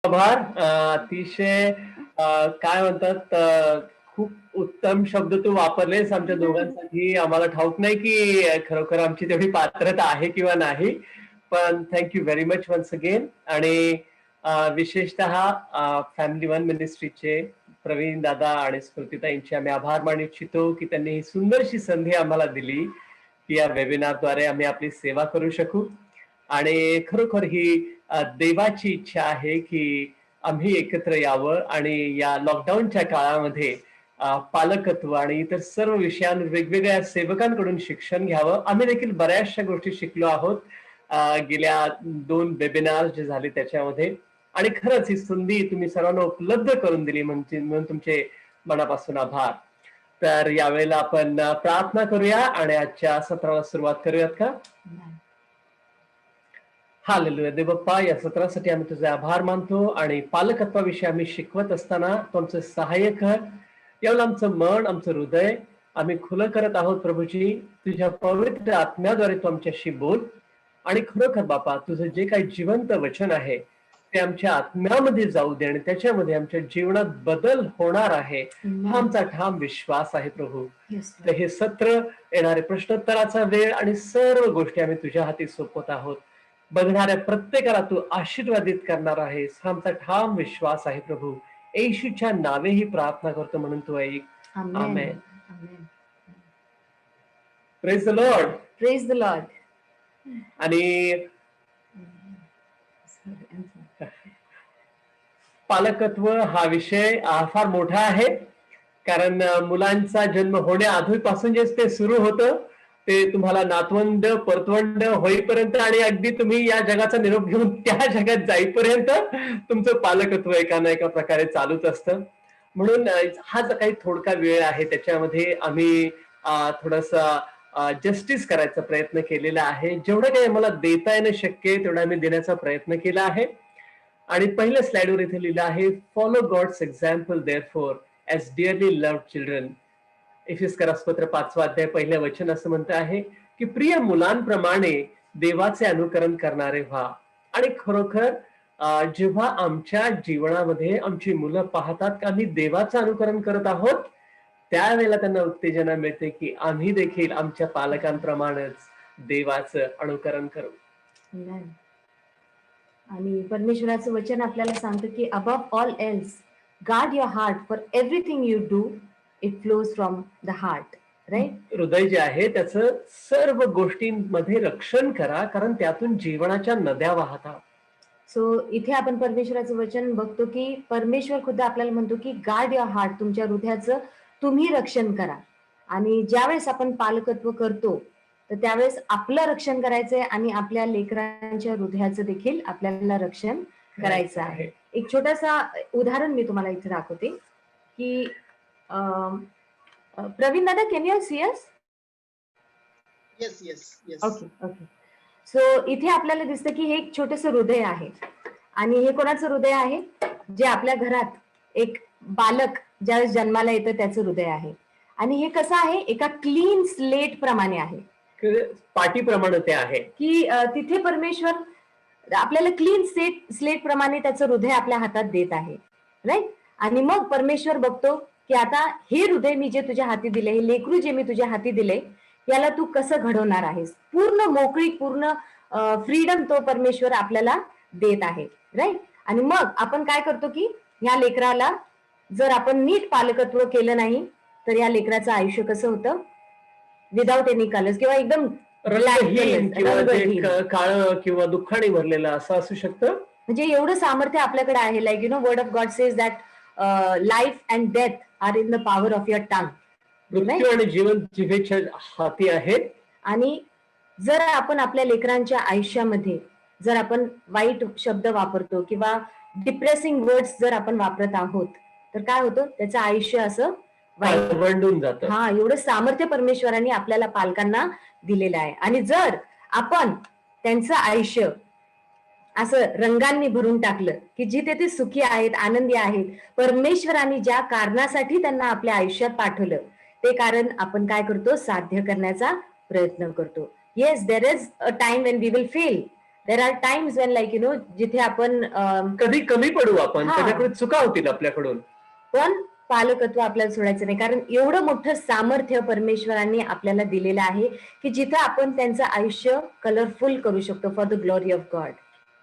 आभार. अतिशय काय म्हणतात खूप उत्तम शब्द तू वापरलेस आमच्या दोघांसाठी. आम्हाला ठाऊक नाही की खरोखर आमची तेवढी पात्रता आहे किंवा नाही. पण thank you very much once again. आणि विशेषतः फॅमिली वन मिनिस्ट्रीचे प्रवीण दादा आणि स्मृतिताईंचे आम्ही आभार मानू इच्छितो की त्यांनी ही सुंदरशी संधी आम्हाला दिली की या वेबिनारद्वारे आम्ही आपली सेवा करू शकू. आणि खरोखर ही देवाची इच्छा आहे की आम्ही एकत्र यावं आणि या लॉकडाऊनच्या काळामध्ये पालकत्व आणि इतर सर्व विषयांवर वेगवेगळ्या सेवकांकडून शिक्षण घ्यावं. आम्ही देखील बऱ्याचशा गोष्टी शिकलो आहोत गेल्या 2 वेबिनार जे झाले त्याच्यामध्ये. आणि खरंच ही संधी तुम्ही सर्वांना उपलब्ध करून दिली म्हणून तुमचे मनापासून आभार. तर यावेळेला आपण प्रार्थना करूया आणि आजच्या सत्राला सुरुवात करूयात का? हालेलुया. देव बाप्पा, या सत्रासाठी आम्ही तुझे आभार मानतो आणि पालकत्वाविषयी आम्ही शिकवत असताना तू आमचं सहाय्य कर. यावेळेला आमचं मन, आमचं हृदय आम्ही खुलं करत आहोत प्रभूजी. तुझ्या पवित्र आत्म्याद्वारे तू आमच्याशी बोल. आणि खरोखर बापा, तुझं जे काही जिवंत वचन आहे ते आमच्या आत्म्यामध्ये जाऊ दे आणि त्याच्यामध्ये आमच्या जीवनात बदल होणार आहे हा आमचा ठाम विश्वास आहे प्रभू. तर हे सत्र, येणारे प्रश्नोत्तराचा वेळ आणि सर्व गोष्टी आम्ही तुझ्या हाती सोपवत आहोत. बघणाऱ्या प्रत्येकाला तू आशीर्वादित करणार आहेस हा आमचा ठाम विश्वास आहे प्रभू. येशूच्या नावे ही प्रार्थना करतो म्हणून तू ऐक. Amen. Praise the Lord. Praise the Lord. आणि पालकत्व हा विषय फार मोठा आहे. कारण मुलांचा जन्म होण्याआधीपासून जे ते सुरू होतं ते तुम्हाला नातवंड परतवंड होईपर्यंत आणि अगदी तुम्ही या जगाचा निरोप घेऊन त्या जगात जाईपर्यंत तुमचं पालकत्व एका ना एका प्रकारे चालूच असतं. म्हणून हा जो काही थोडका वेळ आहे त्याच्यामध्ये आम्ही थोडासा जस्टिस करायचा प्रयत्न केलेला आहे. जेवढं काही आम्हाला देता येणं शक्य आहे तेवढं आम्ही देण्याचा प्रयत्न केला आहे. आणि पहिल्या स्लाइडवर इथे लिहिलं आहे, follow God's example therefore as dearly loved children. एफेसकरासपत्र 5 अध्याय पहिलं वचन असं म्हणतं आहे की प्रिय मुलांप्रमाणे देवाचे अनुकरण करणारे व्हा. आणि खरोखर जेव्हा आमच्या जीवनामध्ये आमची मुलं पाहतात की आम्ही देवाचं अनुकरण करत आहोत त्यावेळेला त्यांना उत्तेजना मिळते की आम्ही देखील आमच्या पालकांप्रमाणेच देवाचं अनुकरण करू. आणि परमेश्वराचं वचन आपल्याला सांगतं की above all else guard your heart for everything you do it flows from the heart. Right. हृदय जे आहे त्याचं सर्व गोष्टींमध्ये रक्षण करा कारण त्यातून जीवनाच्या नद्या वाहतात. सो इथे आपण परमेश्वराचं वचन बघतो की परमेश्वर खुद्द आपल्याला म्हणतो की गार्ड युअर हार्ट, तुमच्या हृदयाचं तुम्ही रक्षण करा. आणि ज्यावेळेस आपण पालकत्व करतो तर त्यावेळेस आपलं रक्षण करायचंय आणि आपल्या लेकरांच्या हृदयाचं देखील आपल्याला रक्षण करायचं आहे. एक छोटासा उदाहरण मी तुम्हाला इथे दाखवते की प्रवीण दादा, can you see us? Yes yes yes. Okay okay. So इथे आपल्याला दिसतं की हे एक छोटस हृदय आहे आणि हे कोणाचं हृदय आहे? जे आपल्या घरात एक बालक ज्यावेळेस जन्माला येतं त्याचं हृदय आहे. आणि हे कसं आहे? एका क्लीन स्लेट प्रमाणे आहे, पाटीप्रमाणे ते आहे की तिथे परमेश्वर आपल्याला क्लीन स्लेट प्रमाणे त्याचं हृदय आपल्या हातात देत आहे. राईट. आणि मग परमेश्वर बघतो की आता हे हृदय मी जे तुझ्या हाती दिले, हे लेकरू जे मी तुझ्या हाती दिले, याला तू कसं घडवणार आहेस. पूर्ण मोकळी, पूर्ण फ्रीडम तो परमेश्वर आपल्याला देत आहे. राईट. आणि मग आपण काय करतो की या लेकराला जर आपण नीट पालकत्व केलं नाही तर या लेकराचं आयुष्य कसं होतं? विदाउट एनी कलर्स किंवा एकदम काळ किंवा दुःखाने भरलेलं असं असू शकतं. म्हणजे एवढं सामर्थ्य आपल्याकडे आहे. Like you know word of God says that life and death are in the power of your tongue. मृत्यू आणि जीवन जिभेच्या हाती आहेत. आणि जर आपण आपल्या लेकरांच्या आयुष्यामध्ये जर आपण वाईट शब्द वापरतो किंवा डिप्रेसिंग वर्ड्स जर आपण वापरत आहोत तर काय होतं? त्याचं आयुष्य असं वंडून जातं. हा, एवढं सामर्थ्य परमेश्वरांनी आपल्याला पालकांना दिलेलं आहे. आणि जर आपण त्यांचं आयुष्य असं रंगांनी भरून टाकलं की जिथे ते सुखी आहेत, आनंदी आहेत, परमेश्वरांनी ज्या कारणासाठी त्यांना आपल्या आयुष्यात पाठवलं ते कारण आपण काय करतो? साध्य करण्याचा प्रयत्न करतो. Yes, there is a time when we will fail, there are times when like जिथे आपण कधी कमी पडू आपण, हा. कदाचित चुका होतील आपल्याकडून. पण पालकत्व आपल्याला सोडायचं नाही, कारण एवढं मोठं सामर्थ्य परमेश्वरांनी आपल्याला दिलेलं आहे की जिथं आपण त्यांचं आयुष्य कलरफुल करू शकतो for the glory of God.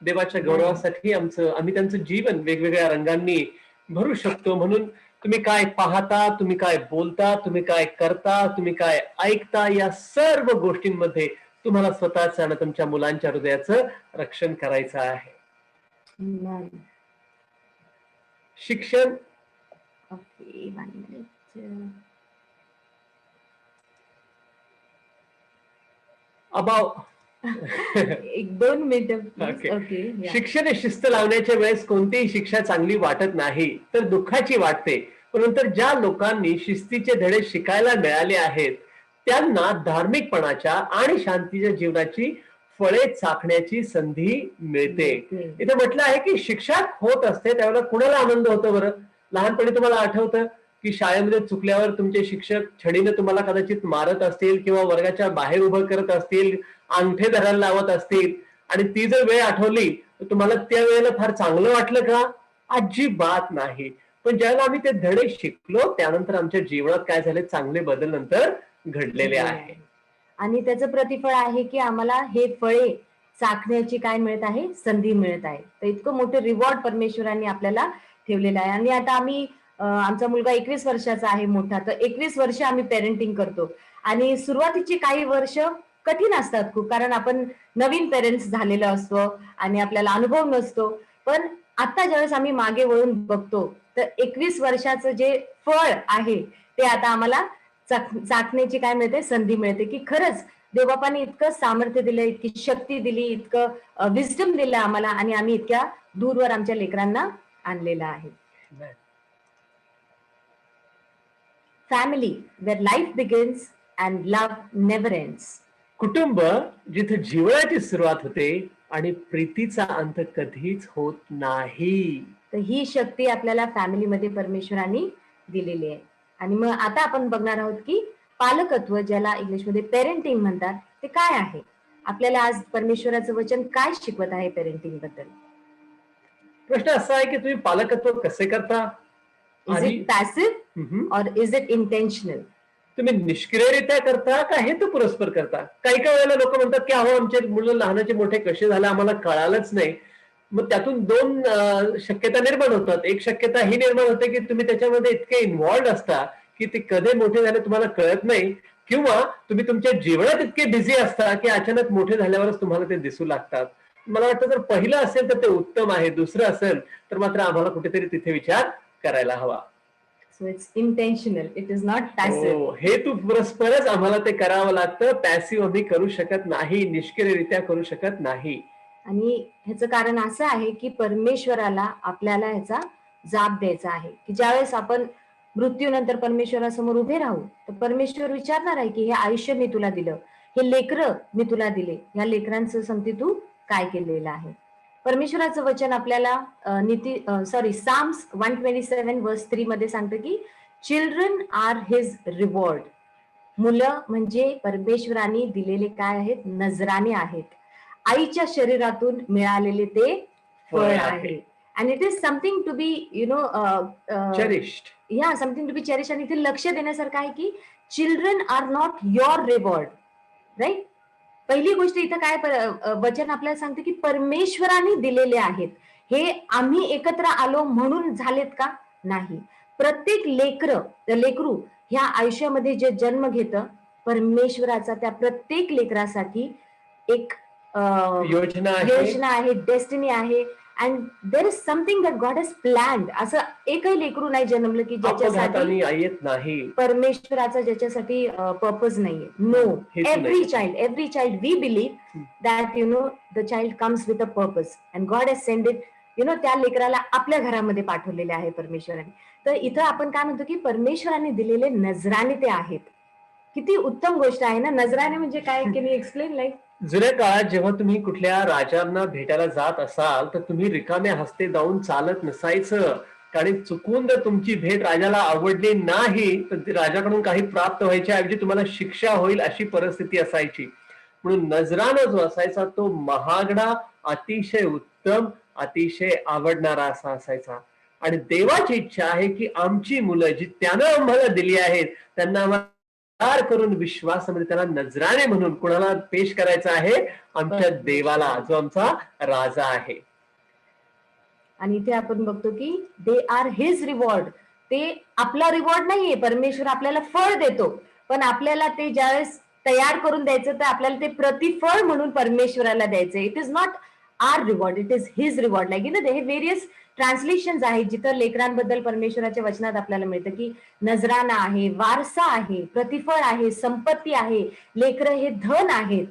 देवाच्या गौरवासाठी आम्ही त्यांचं जीवन वेगवेगळ्या रंगांनी भरू शकतो. म्हणून तुम्ही काय पाहता, तुम्ही काय बोलता, तुम्ही काय करता, तुम्ही काय ऐकता, या सर्व गोष्टींमध्ये तुम्हाला स्वतःच आणि तुमच्या मुलांच्या हृदयाचं रक्षण करायचं आहे. शिक्षण ओके, 1 minute. अभाव. एक 2 मिनिट. ओके. ओके. शिक्षण हे शिस्त लावण्याच्या वेळेस कोणतीही शिक्षा चांगली वाटत नाही, तर दुःखाची वाटते. परंतु ज्या लोकांनी शिस्तीचे धडे शिकायला मिळाले आहेत त्यांना धार्मिकपणाच्या आणि शांतीच्या जीवनाची फळे चाखण्याची संधी मिळते. इथे म्हटलं आहे की शिक्षा होत असते त्यावेळेला कुणाला आनंद होतो बरं? लहानपणी तुम्हाला आठवतं की शाळेमध्ये चुकल्यावर तुमचे शिक्षक छडीने तुम्हाला कदाचित मारत असतील किंवा वर्गाच्या बाहेर उभं करत असतील, अंगठे धरायला लावत असतील, आणि ती जर वेळ आठवली तर तुम्हाला त्या वेळेला फार चांगलं वाटलं का? अजिबात नाही. पण ज्यावेळेला आम्ही ते धडे शिकलो त्यानंतर आमच्या जीवनात काय झाले, चांगले बदल नंतर घडलेले आहे. आणि त्याचं प्रतिफळ आहे की आम्हाला हे फळे चाखण्याची काय मिळत आहे, संधी मिळत आहे. तर इतकं मोठं रिवॉर्ड परमेश्वरांनी आपल्याला ठेवलेलं आहे. आणि आता आम्ही आमचा मुलगा 21 वर्षाचा आहे मोठा, तर 21 वर्ष आम्ही पेरेंटिंग करतो. आणि सुरुवातीची काही वर्ष कठीण असतात खूप, कारण आपण नवीन पेरेंट्स झालेलो असतो आणि आपल्याला अनुभव नसतो. पण आता ज्यावेळेस आम्ही मागे वळून बघतो तर 21 वर्षाचं जे फळ आहे ते आता आम्हाला चाखण्याची काय मिळते, संधी मिळते की खरंच देवबापाने इतकं सामर्थ्य दिलं, इतकी शक्ती दिली, इतकं विस्डम दिलं आम्हाला, आणि आम्ही इतक्या दूरवर आमच्या लेकरांना आणलेलं आहे. Family where life begins and love never ends. कुटुंब जिथे जीवनाची सुरुवात होते आणि प्रीतीचा अंत कधीच होत नाही. तर ही शक्ती आपल्याला फॅमिलीमध्ये परमेश्वरांनी दिलेली आहे. आणि मग आता आपण बघणार आहोत की पालकत्व, ज्याला इंग्लिशमध्ये पेरेंटिंग म्हणतात, ते काय आहे. आपल्याला आज परमेश्वराचं वचन काय शिकवत आहे पेरेंटिंग बद्दल. प्रश्न असा आहे की तुम्ही पालकत्व कसे करता? इज इट पॅसिव्ह और इज इट इंटेन्शनल? तुम्ही निष्क्रियरित्या करता का हेतू पुरस्पर करता? काही काही वेळेला लोक म्हणतात की अहो आमचे मुलं लहानाचे मोठे कसे झाले आम्हाला कळालंच नाही. मग त्यातून 2 शक्यता निर्माण होतात. एक शक्यता ही निर्माण होते की तुम्ही त्याच्यामध्ये इतके इन्व्हॉल्ड असता की ते कधी मोठे झाले तुम्हाला कळत नाही, किंवा तुम्ही तुमच्या जीवनात इतके बिझी असता की अचानक मोठे झाल्यावरच तुम्हाला ते दिसू लागतात. मला वाटतं जर पहिलं असेल तर ते उत्तम आहे, दुसरं असेल तर मात्र आम्हाला कुठेतरी तिथे विचार करायला हवा. So it's intentional, it is not passive. हेतू पुरस्परच आम्हाला ते करावं लागतं. पॅसिव्ह आम्ही करू शकत नाही, निष्क्रियरित्या करू शकत नाही. आणि ह्याचं कारण असं आहे की परमेश्वराला आपल्याला ह्याचा जाब द्यायचा आहे की ज्यावेळेस आपण मृत्यूनंतर परमेश्वरासमोर उभे राहू तर परमेश्वर विचारणार आहे की हे आयुष्य मी तुला दिलं, हे लेकरं मी तुला दिले, या लेकरांचं संगती तू काय केलेलं आहे. परमेश्वराचं वचन आपल्याला साम्स 127 वर्स 3 मध्ये सांगतं की चिल्ड्रन आर हिज रिवॉर्ड. मुलं म्हणजे परमेश्वराने दिलेले काय आहेत, नजराणे आहेत, आईच्या शरीरातून मिळालेले ते फळ आहे. And it is something to be cherished. Something to be cherish. आणि इथे लक्ष देण्यासारखं आहे की children are not your reward, right. पहिली गोष्ट इथं काय वचन आपल्याला सांगते की परमेश्वराने दिलेले आहेत. हे आम्ही एकत्र आलो म्हणून झालेत का? नाही. प्रत्येक लेकरू ह्या आयुष्यामध्ये जे जन्म घेतं, परमेश्वराचा त्या प्रत्येक लेकरासाठी एक योजना आहे, डेस्टिनी आहे. And there is something that God has planned. असं एकही लेकरू नाही जन्मलं की ज्याच्यासाठी येत नाही, परमेश्वराचा ज्याच्यासाठी पर्पज नाहीये. No, every child we believe that the child comes with a purpose and God has send it. त्या लेकराला आपल्या घरामध्ये पाठवलेले आहे परमेश्वराने. तर इथं आपण काय म्हणतो की परमेश्वराने दिलेले नजराणे ते आहेत. किती उत्तम गोष्ट आहे ना. नजराणे म्हणजे काय, कॅन यू एक्सप्लेन? लाईक जुन्या काळात जेव्हा तुम्ही कुठल्या राजांना भेटायला जात असाल तर तुम्ही रिकाम्या हस्ते जाऊन चालत नसायचं, कारण चुकून जर तुमची भेट राजाला आवडली नाही तर राजाकडून काही प्राप्त व्हायच्या ऐवजी तुम्हाला शिक्षा होईल अशी परिस्थिती असायची. म्हणून नजराणा जो असायचा तो महागडा, अतिशय उत्तम, अतिशय आवडणारा असा असायचा. आणि देवाची इच्छा आहे की आमची मुलं जी त्यानं आम्हाला दिली आहेत त्यांना आम्हाला तयार करून विश्वासामध्ये त्यांना नजराणे म्हणून कुणाला पेश करायचं आहे? आमच्या देवाला, जो आमचा राजा आहे. आणि इथे आपण बघतो की दे आर हिज रिवॉर्ड. ते आपला रिवॉर्ड नाहीये, परमेश्वर आपल्याला फळ देतो, पण आपल्याला ते ज्यावेळेस तयार करून द्यायचं तर आपल्याला ते प्रतिफळ म्हणून परमेश्वराला द्यायचं. It is not our reward, it is his reward. Like ना हे व्हेरियस ट्रान्सलेशन आहेत जिथं लेकरांबद्दल परमेश्वराच्या वचनात आपल्याला मिळतं की नजराना आहे, वारसा आहे, प्रतिफळ आहे, संपत्ती आहे, लेकरं हे धन आहेत.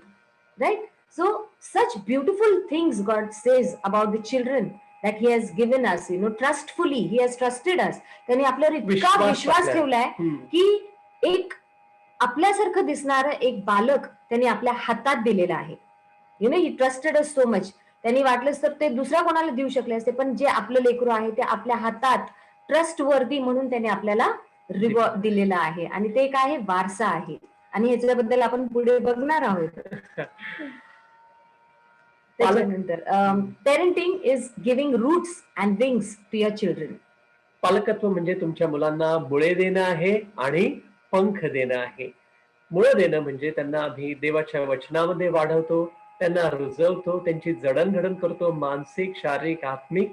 Right. So such beautiful things God says about the children that he has given us, trustfully he has trusted us. त्यांनी आपल्यावर इतका विश्वास ठेवलाय की एक आपल्यासारखं दिसणारं एक बालक त्यांनी आपल्या हातात दिलेलं आहे. ही ट्रस्टेड अस सो मच. त्यांनी वाटलंच तर ते दुसऱ्या कोणाला देऊ शकले असते, पण जे आपलं लेकरू आहे ते आपल्या हातात ट्रस्ट वर्दी म्हणून त्यांनी आपल्याला रिवॉर्ड दिलेला आहे. आणि ते काय आहे? वारसा आहे. आणि ह्याच्याबद्दल आपण पुढे बघणार आहोत. त्याच्यानंतर parenting is giving roots and wings to your children. पालकत्व म्हणजे तुमच्या मुलांना मुळे देणं आहे आणि पंख देणं आहे. मुळं देणं म्हणजे त्यांना आम्ही देवाच्या वचनामध्ये वाढवतो, त्यांना रुजवतो, त्यांची जडणघडण करतो, मानसिक, शारीरिक, आत्मिक.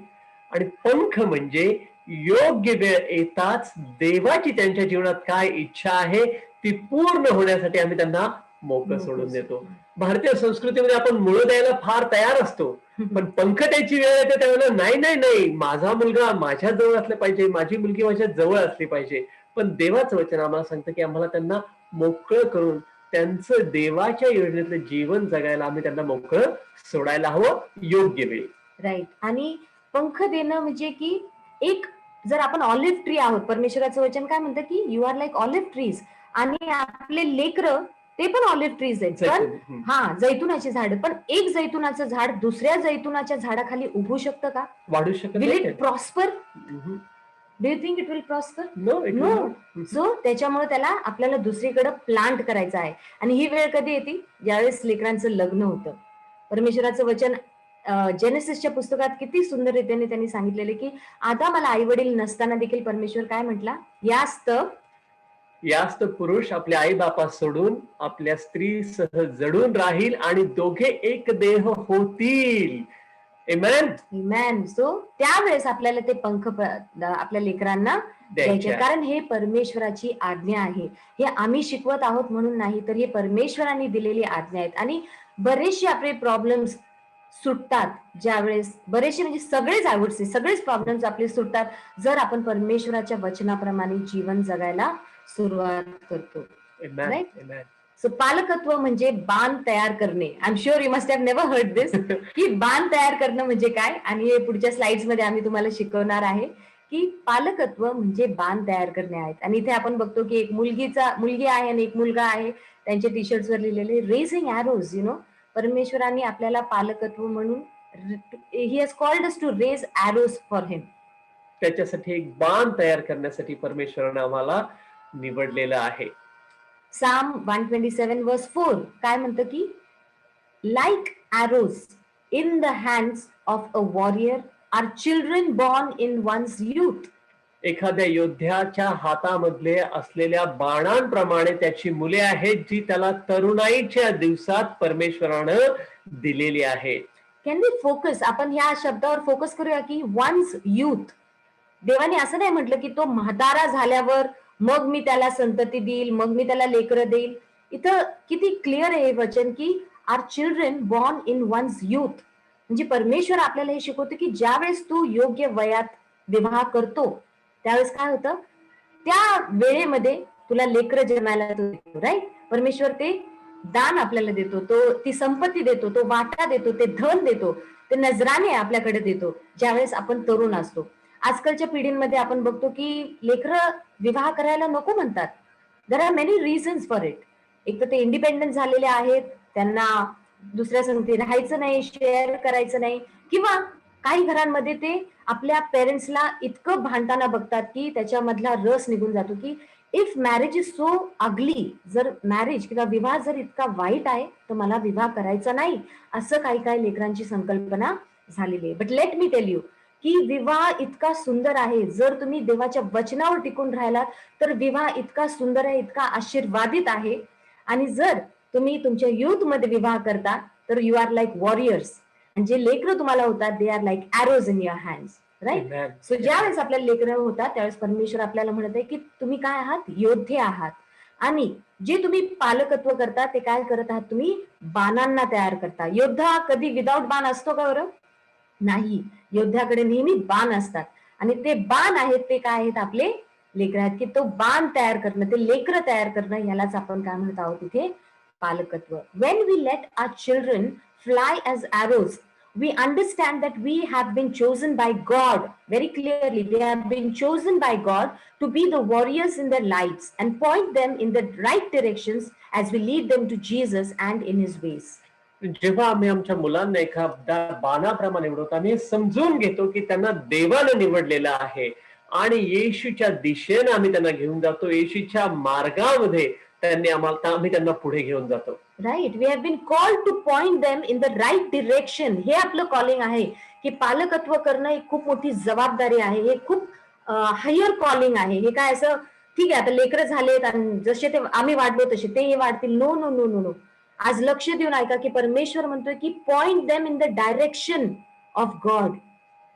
आणि पंख म्हणजे योग्य वेळ येताच देवाची त्यांच्या जीवनात काय इच्छा आहे ती पूर्ण होण्यासाठी आम्ही त्यांना मोकळं सोडून देतो. भारतीय संस्कृतीमध्ये आपण मुळं द्यायला फार तयार असतो, पण पंख द्यायची वेळ येते त्यावेळेला नाही नाही नाही, माझा मुलगा माझ्या जवळ असला पाहिजे, माझी मुलगी माझ्या जवळ असली पाहिजे. पण देवाचं वचन आम्हाला सांगतं की आम्हाला त्यांना मोकळं करून त्यांचं देवाच्या योजनेतलं जीवन जगायला आम्ही त्यांना मोकळं सोडायला हवं योग्य वेळी. राईट. आणि पंख देणं म्हणजे की एक जर आपण ऑलिव्ह ट्री आहोत, परमेश्वराचं वचन काय म्हणतं की you are like olive trees. आणि आपले लेकरं ते पण ऑलिव्ह ट्रीज आहेत, पण जैतुनाची झाड. पण एक जैतुनाचं झाड दुसऱ्या जैतुनाच्या झाडाखाली उभू शकतं का? वाढू शकत विल नाही. It prosper? Do you think it will prosper? No. So त्याच्यामुळे त्याला आपल्याला दुसरीकडे प्लांट करायचं आहे. आणि ही वेळ कधी येते? ज्यावेळेस लेकरांचं लग्न होतं. परमेश्वराचं वचन जेनेसिसच्या पुस्तकात किती सुंदर रीतीने त्यांनी सांगितलेले की आता मला आई वडील नसताना देखील परमेश्वर काय म्हटला? यास्त पुरुष आपल्या आई बापा सोडून आपल्या स्त्रीसह जडून राहील आणि दोघे एक देह होतील. आमेन. सो त्यावेळेस आपल्याला ते पंख आपल्या लेकरांना द्यायचे, कारण हे परमेश्वराची आज्ञा आहे. हे आम्ही शिकवत आहोत म्हणून नाही, तर हे परमेश्वरांनी दिलेली आज्ञा आहेत. आणि बरेचसे आपले प्रॉब्लेम्स सुटतात ज्यावेळेस, बरेचसे म्हणजे सगळेच आवडते, सगळेच प्रॉब्लेम्स आपले सुटतात जर आपण परमेश्वराच्या वचनाप्रमाणे जीवन जगायला सुरुवात करतो. राईट. सो पालकत्व म्हणजे बाण तयार करणे. I am sure you must have never heard this की बाण तयार करणं म्हणजे काय. आणि हे पुढच्या स्लाइड्स मध्ये आम्ही तुम्हाला शिकवणार आहे की पालकत्व म्हणजे बाण तयार करणे आहेत. आणि इथे आपण बघतो की एक मुलगी आहे आणि एक मुलगा आहे, त्यांच्या टी शर्ट्स वर लिहिलेले रेझिंग एरोज. परमेश्वरांनी आपल्याला पालकत्व म्हणून he has called us to raise arrows for him. त्याच्यासाठी एक बाण तयार करण्यासाठी परमेश्वराने आम्हाला निवडलेलं आहे. Psalm 127 verse 4 काय म्हणतं की like arrows in the hands of a warrior are children born in one's youth. एखाद्या योद्ध्याच्या हातामधले असलेल्या बाणांप्रमाणे त्याची मुले आहेत जी त्याला तरुणाईच्या दिवसात परमेश्वरानं दिलेली आहेत. कॅन वी फोकस, आपण ह्या शब्दावर फोकस करूया की वन्स युथ. देवाने असं नाही म्हटलं की तो म्हातारा झाल्यावर मग मी त्याला संतती देईल, मग मी त्याला लेकरं देईल. इथं किती क्लिअर आहे हे वचन की our children born in one's youth. म्हणजे परमेश्वर आपल्याला हे शिकवतो की ज्यावेळेस तू योग्य वयात विवाह करतो त्यावेळेस काय होतं, त्या वेळेमध्ये तुला लेकरं जन्मायला देतो. राईट. परमेश्वर ते दान आपल्याला देतो, ती संपत्ती देतो, तो वाटा देतो, ते धन देतो, ते नजराने आपल्याकडे देतो ज्यावेळेस आपण तरुण असतो. आजकालच्या पिढींमध्ये आपण बघतो की लेकरं विवाह करायला नको म्हणतात. There are many reasons for it. एक तर ते इंडिपेंडंट झालेले आहेत, त्यांना दुसऱ्या संगती राहायचं नाही, शेअर करायचं नाही, किंवा काही घरांमध्ये ते आपल्या पेरेंट्सला इतकं भांडताना बघतात की त्याच्यामधला रस निघून जातो की इफ मॅरेज इज सो अगली, जर मॅरेज किंवा विवाह जर इतका वाईट आहे तर मला विवाह करायचा नाही, असं काही काही लेकरांची संकल्पना झालेली आहे. But let me tell you की विवाह इतका सुंदर आहे. जर तुम्ही देवाच्या वचनावर टिकून राहिलात तर विवाह इतका सुंदर आहे, इतका आशीर्वादित आहे. आणि जर तुम्ही तुमच्या युथ मध्ये विवाह करता तर यू आर लाईक वॉरियर्स, आणि जे लेकरं तुम्हाला होतात they are like arrows in your hands, right. Amen. So ज्या वेळेस आपल्याला लेकरं होतात त्यावेळेस परमेश्वर आपल्याला म्हणत आहे की तुम्ही काय आहात, योद्धे आहात. आणि जे तुम्ही पालकत्व करता ते काय करत आहात, तुम्ही बाणांना तयार करता. योद्धा कधी विदाऊट बाण असतो का बरं? नाही. योद्ध्याकडे नेहमी बाण असतात, आणि ते बाण आहेत ते काय आहेत, आपले लेकर आहेत. की तो बाण तयार करणं, ते लेकरं तयार करणं, यालाच आपण काय म्हणत आहोत इथे, पालकत्व. When we let our children fly as arrows, we understand that we have been chosen by God. Very clearly, they have been chosen by God to be the warriors in their lives and point them in the right directions as we lead them to Jesus and in his ways. जेव्हा आम्ही आमच्या मुलांना एखाद्या बाणाप्रमाणे निवडतो, आम्ही हे समजून घेतो की त्यांना देवाने निवडलेलं आहे आणि येशूच्या दिशेने आम्ही त्यांना घेऊन जातो, येशूच्या मार्गामध्ये आम्ही त्यांना पुढे घेऊन जातो. Right. We have been called to point them in the right direction. हे आपलं कॉलिंग आहे की पालकत्व करणं ही खूप मोठी जबाबदारी आहे, हे खूप हायर कॉलिंग आहे. हे काय असं ठीक आहे आता लेकरं झालेत आणि जसे ते आम्ही वाढलो तसे ते वाढतील, no no no no no. आज लक्ष देऊन ऐका की परमेश्वर म्हणतोय की point them in the direction of God,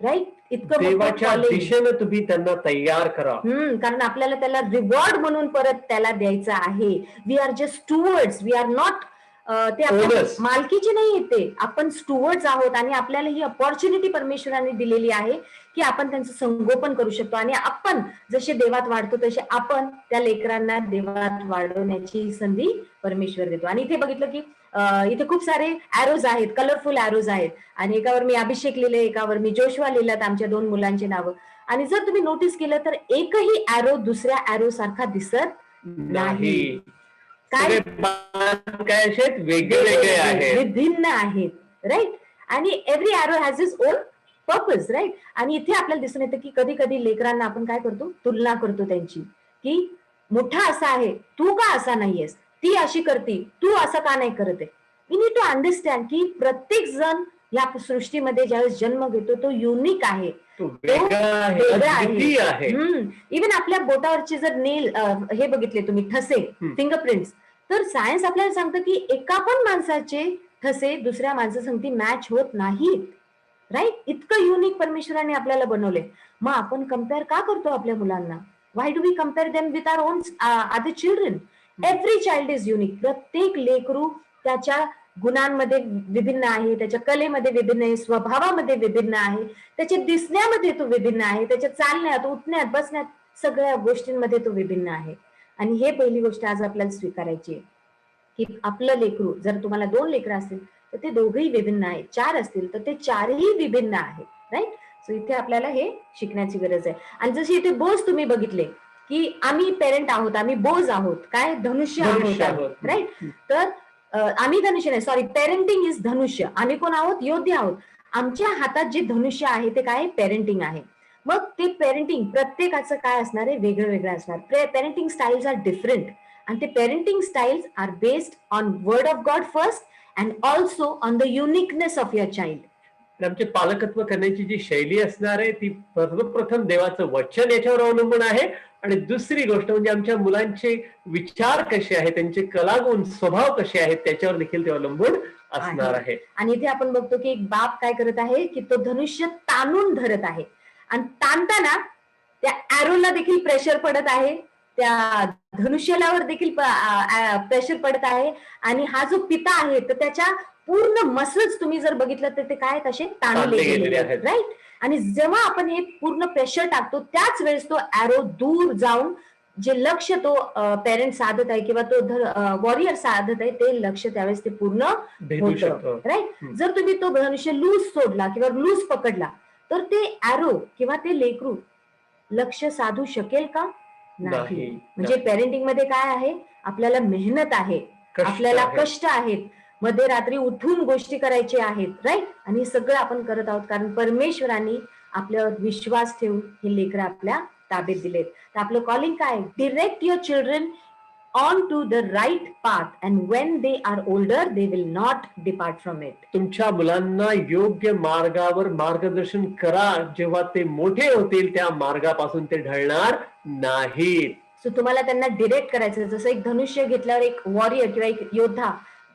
right. इतकं देवाच्या दिशेने तुम्ही त्यांना तयार करा. कारण आपल्याला त्याला रिवॉर्ड म्हणून परत त्याला द्यायचं आहे. We are just stewards, we are not, ते आपल्या मालकीचे नाही येते, आपण स्टुवर्ड्स आहोत. आणि आपल्याला ही अपॉर्च्युनिटी परमेश्वराने दिलेली आहे की आपण त्यांचं संगोपन करू शकतो. आणि आपण जसे देवात वाढतो तसे आपण त्या लेकरांना देवात वाढवण्याची संधी परमेश्वर देतो. आणि इथे बघितलं की इथे खूप सारे ॲरोज आहेत, कलरफुल ॲरोज आहेत. आणि एकावर मी अभिषेक लिहिले, एकावर मी जोशवा लिहिलात, आमच्या 2 मुलांची नावं. आणि जर तुम्ही नोटीस केलं तर एकही ॲरो दुसऱ्या ॲरो सारखा दिसत नाही. काय वेगळे आहेत, भिन्न आहेत, राईट. आणि every arrow has its own purpose, right. आणि इथे आपल्याला दिसून येतं की कधी कधी लेकरांना आपण काय करतो, तुलना करतो त्यांची, की मोठा असा आहे, तू का असा नाहीयेस, ती अशी करते, तू असं का नाही करत आहे. वी नीड टू अंडरस्टँड की प्रत्येक जण या सृष्टीमध्ये ज्यावेळेस जन्म घेतो तो युनिक आहे, इव्हन आपल्या बोटावरचे जर नेल हे बघितले तुम्ही, ठसे, फिंगरप्रिंट्स, तर सायन्स आपल्याला सांगतं की एका पण माणसाचे ठसे दुसऱ्या माणसासंगती मॅच होत नाहीत, राईट. इतकं युनिक परमेश्वराने आपल्याला बनवले. मग आपण कम्पेअर का करतो आपल्या मुलांना? Why do we compare them with our own other children? Every child is unique. प्रत्येक लेकरू त्याच्या गुणांमध्ये विभिन्न आहे, त्याच्या कलेमध्ये विभिन्न आहे, स्वभावामध्ये विभिन्न आहे, त्याच्या दिसण्यामध्ये तो विभिन्न आहे, त्याच्या चालण्यात, उठण्यात, बसण्यात, सगळ्या गोष्टींमध्ये तो विभिन्न आहे. आणि हे पहिली गोष्ट आज आपल्याला स्वीकारायची आहे की आपलं लेकरू, जर तुम्हाला 2 लेकरं असतील तर ते दोघेही विभिन्न आहेत, 4 असतील तर ते 4ही विभिन्न आहेत, राईट. सो इथे आपल्याला हे शिकण्याची गरज आहे. आणि जशी इथे बोज तुम्ही बघितले की आम्ही पेरेंट आहोत, आम्ही बोज आहोत, काय धनुष्य आहोत, राईट. तर आम्ही धनुष्य नाही, सॉरी, पेरेंटिंग इज धनुष्य. आम्ही कोण आहोत? योद्धे आहोत. आमच्या हातात जे धनुष्य आहे ते काय? पेरेंटिंग आहे. मग ते पेरेंटिंग प्रत्येकाचं काय असणार आहे? वेगळं वेगळं असणार. पेरेंटिंग स्टाईल्स आर डिफरंट, आणि ते parenting styles are based on word of God first and also on the uniqueness of your child. आमचे पालकत्व करण्याची जी शैली असणार आहे ती सर्वप्रथम देवाचं वचन याच्यावर अवलंबून आहे, आणि दुसरी गोष्ट म्हणजे आमच्या मुलांचे विचार कसे आहेत, त्यांचे कलागुण, स्वभाव कसे आहेत त्याच्यावर देखील ते अवलंबून असणार आहे. आणि इथे आपण बघतो की एक बाप काय करत आहे की तो धनुष्य ताणून धरत आहे, आणि ताणताना त्या ॲरोला देखील प्रेशर पडत आहे, त्या धनुष्यालावर देखील प्रेशर पडत आहे. आणि हा जो पिता आहे तर त्याच्या पूर्ण मसल्स तुम्ही जर बघितलं तर ते काय कसे ताणले गेलेले आहेत, राईट. आणि जेव्हा आपण हे पूर्ण प्रेशर टाकतो त्याच वेळेस तो ॲरो दूर जाऊन जे लक्ष तो पेरेंट साधत आहे किंवा तो वॉरियर साधत आहे ते लक्ष त्यावेळेस ते पूर्ण होतं, राईट. जर तुम्ही तो धनुष्य लूज सोडला किंवा लूज पकडला तर ते ॲरो किंवा ते लेकरू लक्ष साधू शकेल का? नाही. म्हणजे पेरेंटिंग मध्ये काय आहे? आपल्याला मेहनत आहे, आपल्याला कष्ट आहेत, मध्ये रात्री उठून गोष्टी करायच्या आहेत, राईट. आणि हे सगळं आपण करत आहोत कारण परमेश्वरांनी आपल्यावर विश्वास ठेवून हे लेकरं आपल्या ताब्यात दिलेत. तर आपलं कॉलिंग काय? Direct your children on to the right path and when they are older they will not depart from it. तुमच्या मुलांना योग्य मार्गावर मार्गदर्शन करा. जेव्हा ते मोठे होतील त्या मार्गापासून ते ढळणार नाहीत. सो तुम्हाला त्यांना डिरेक्ट करायचं. जसं एक धनुष्य घेतल्यावर एक वॉरियर किंवा एक योद्धा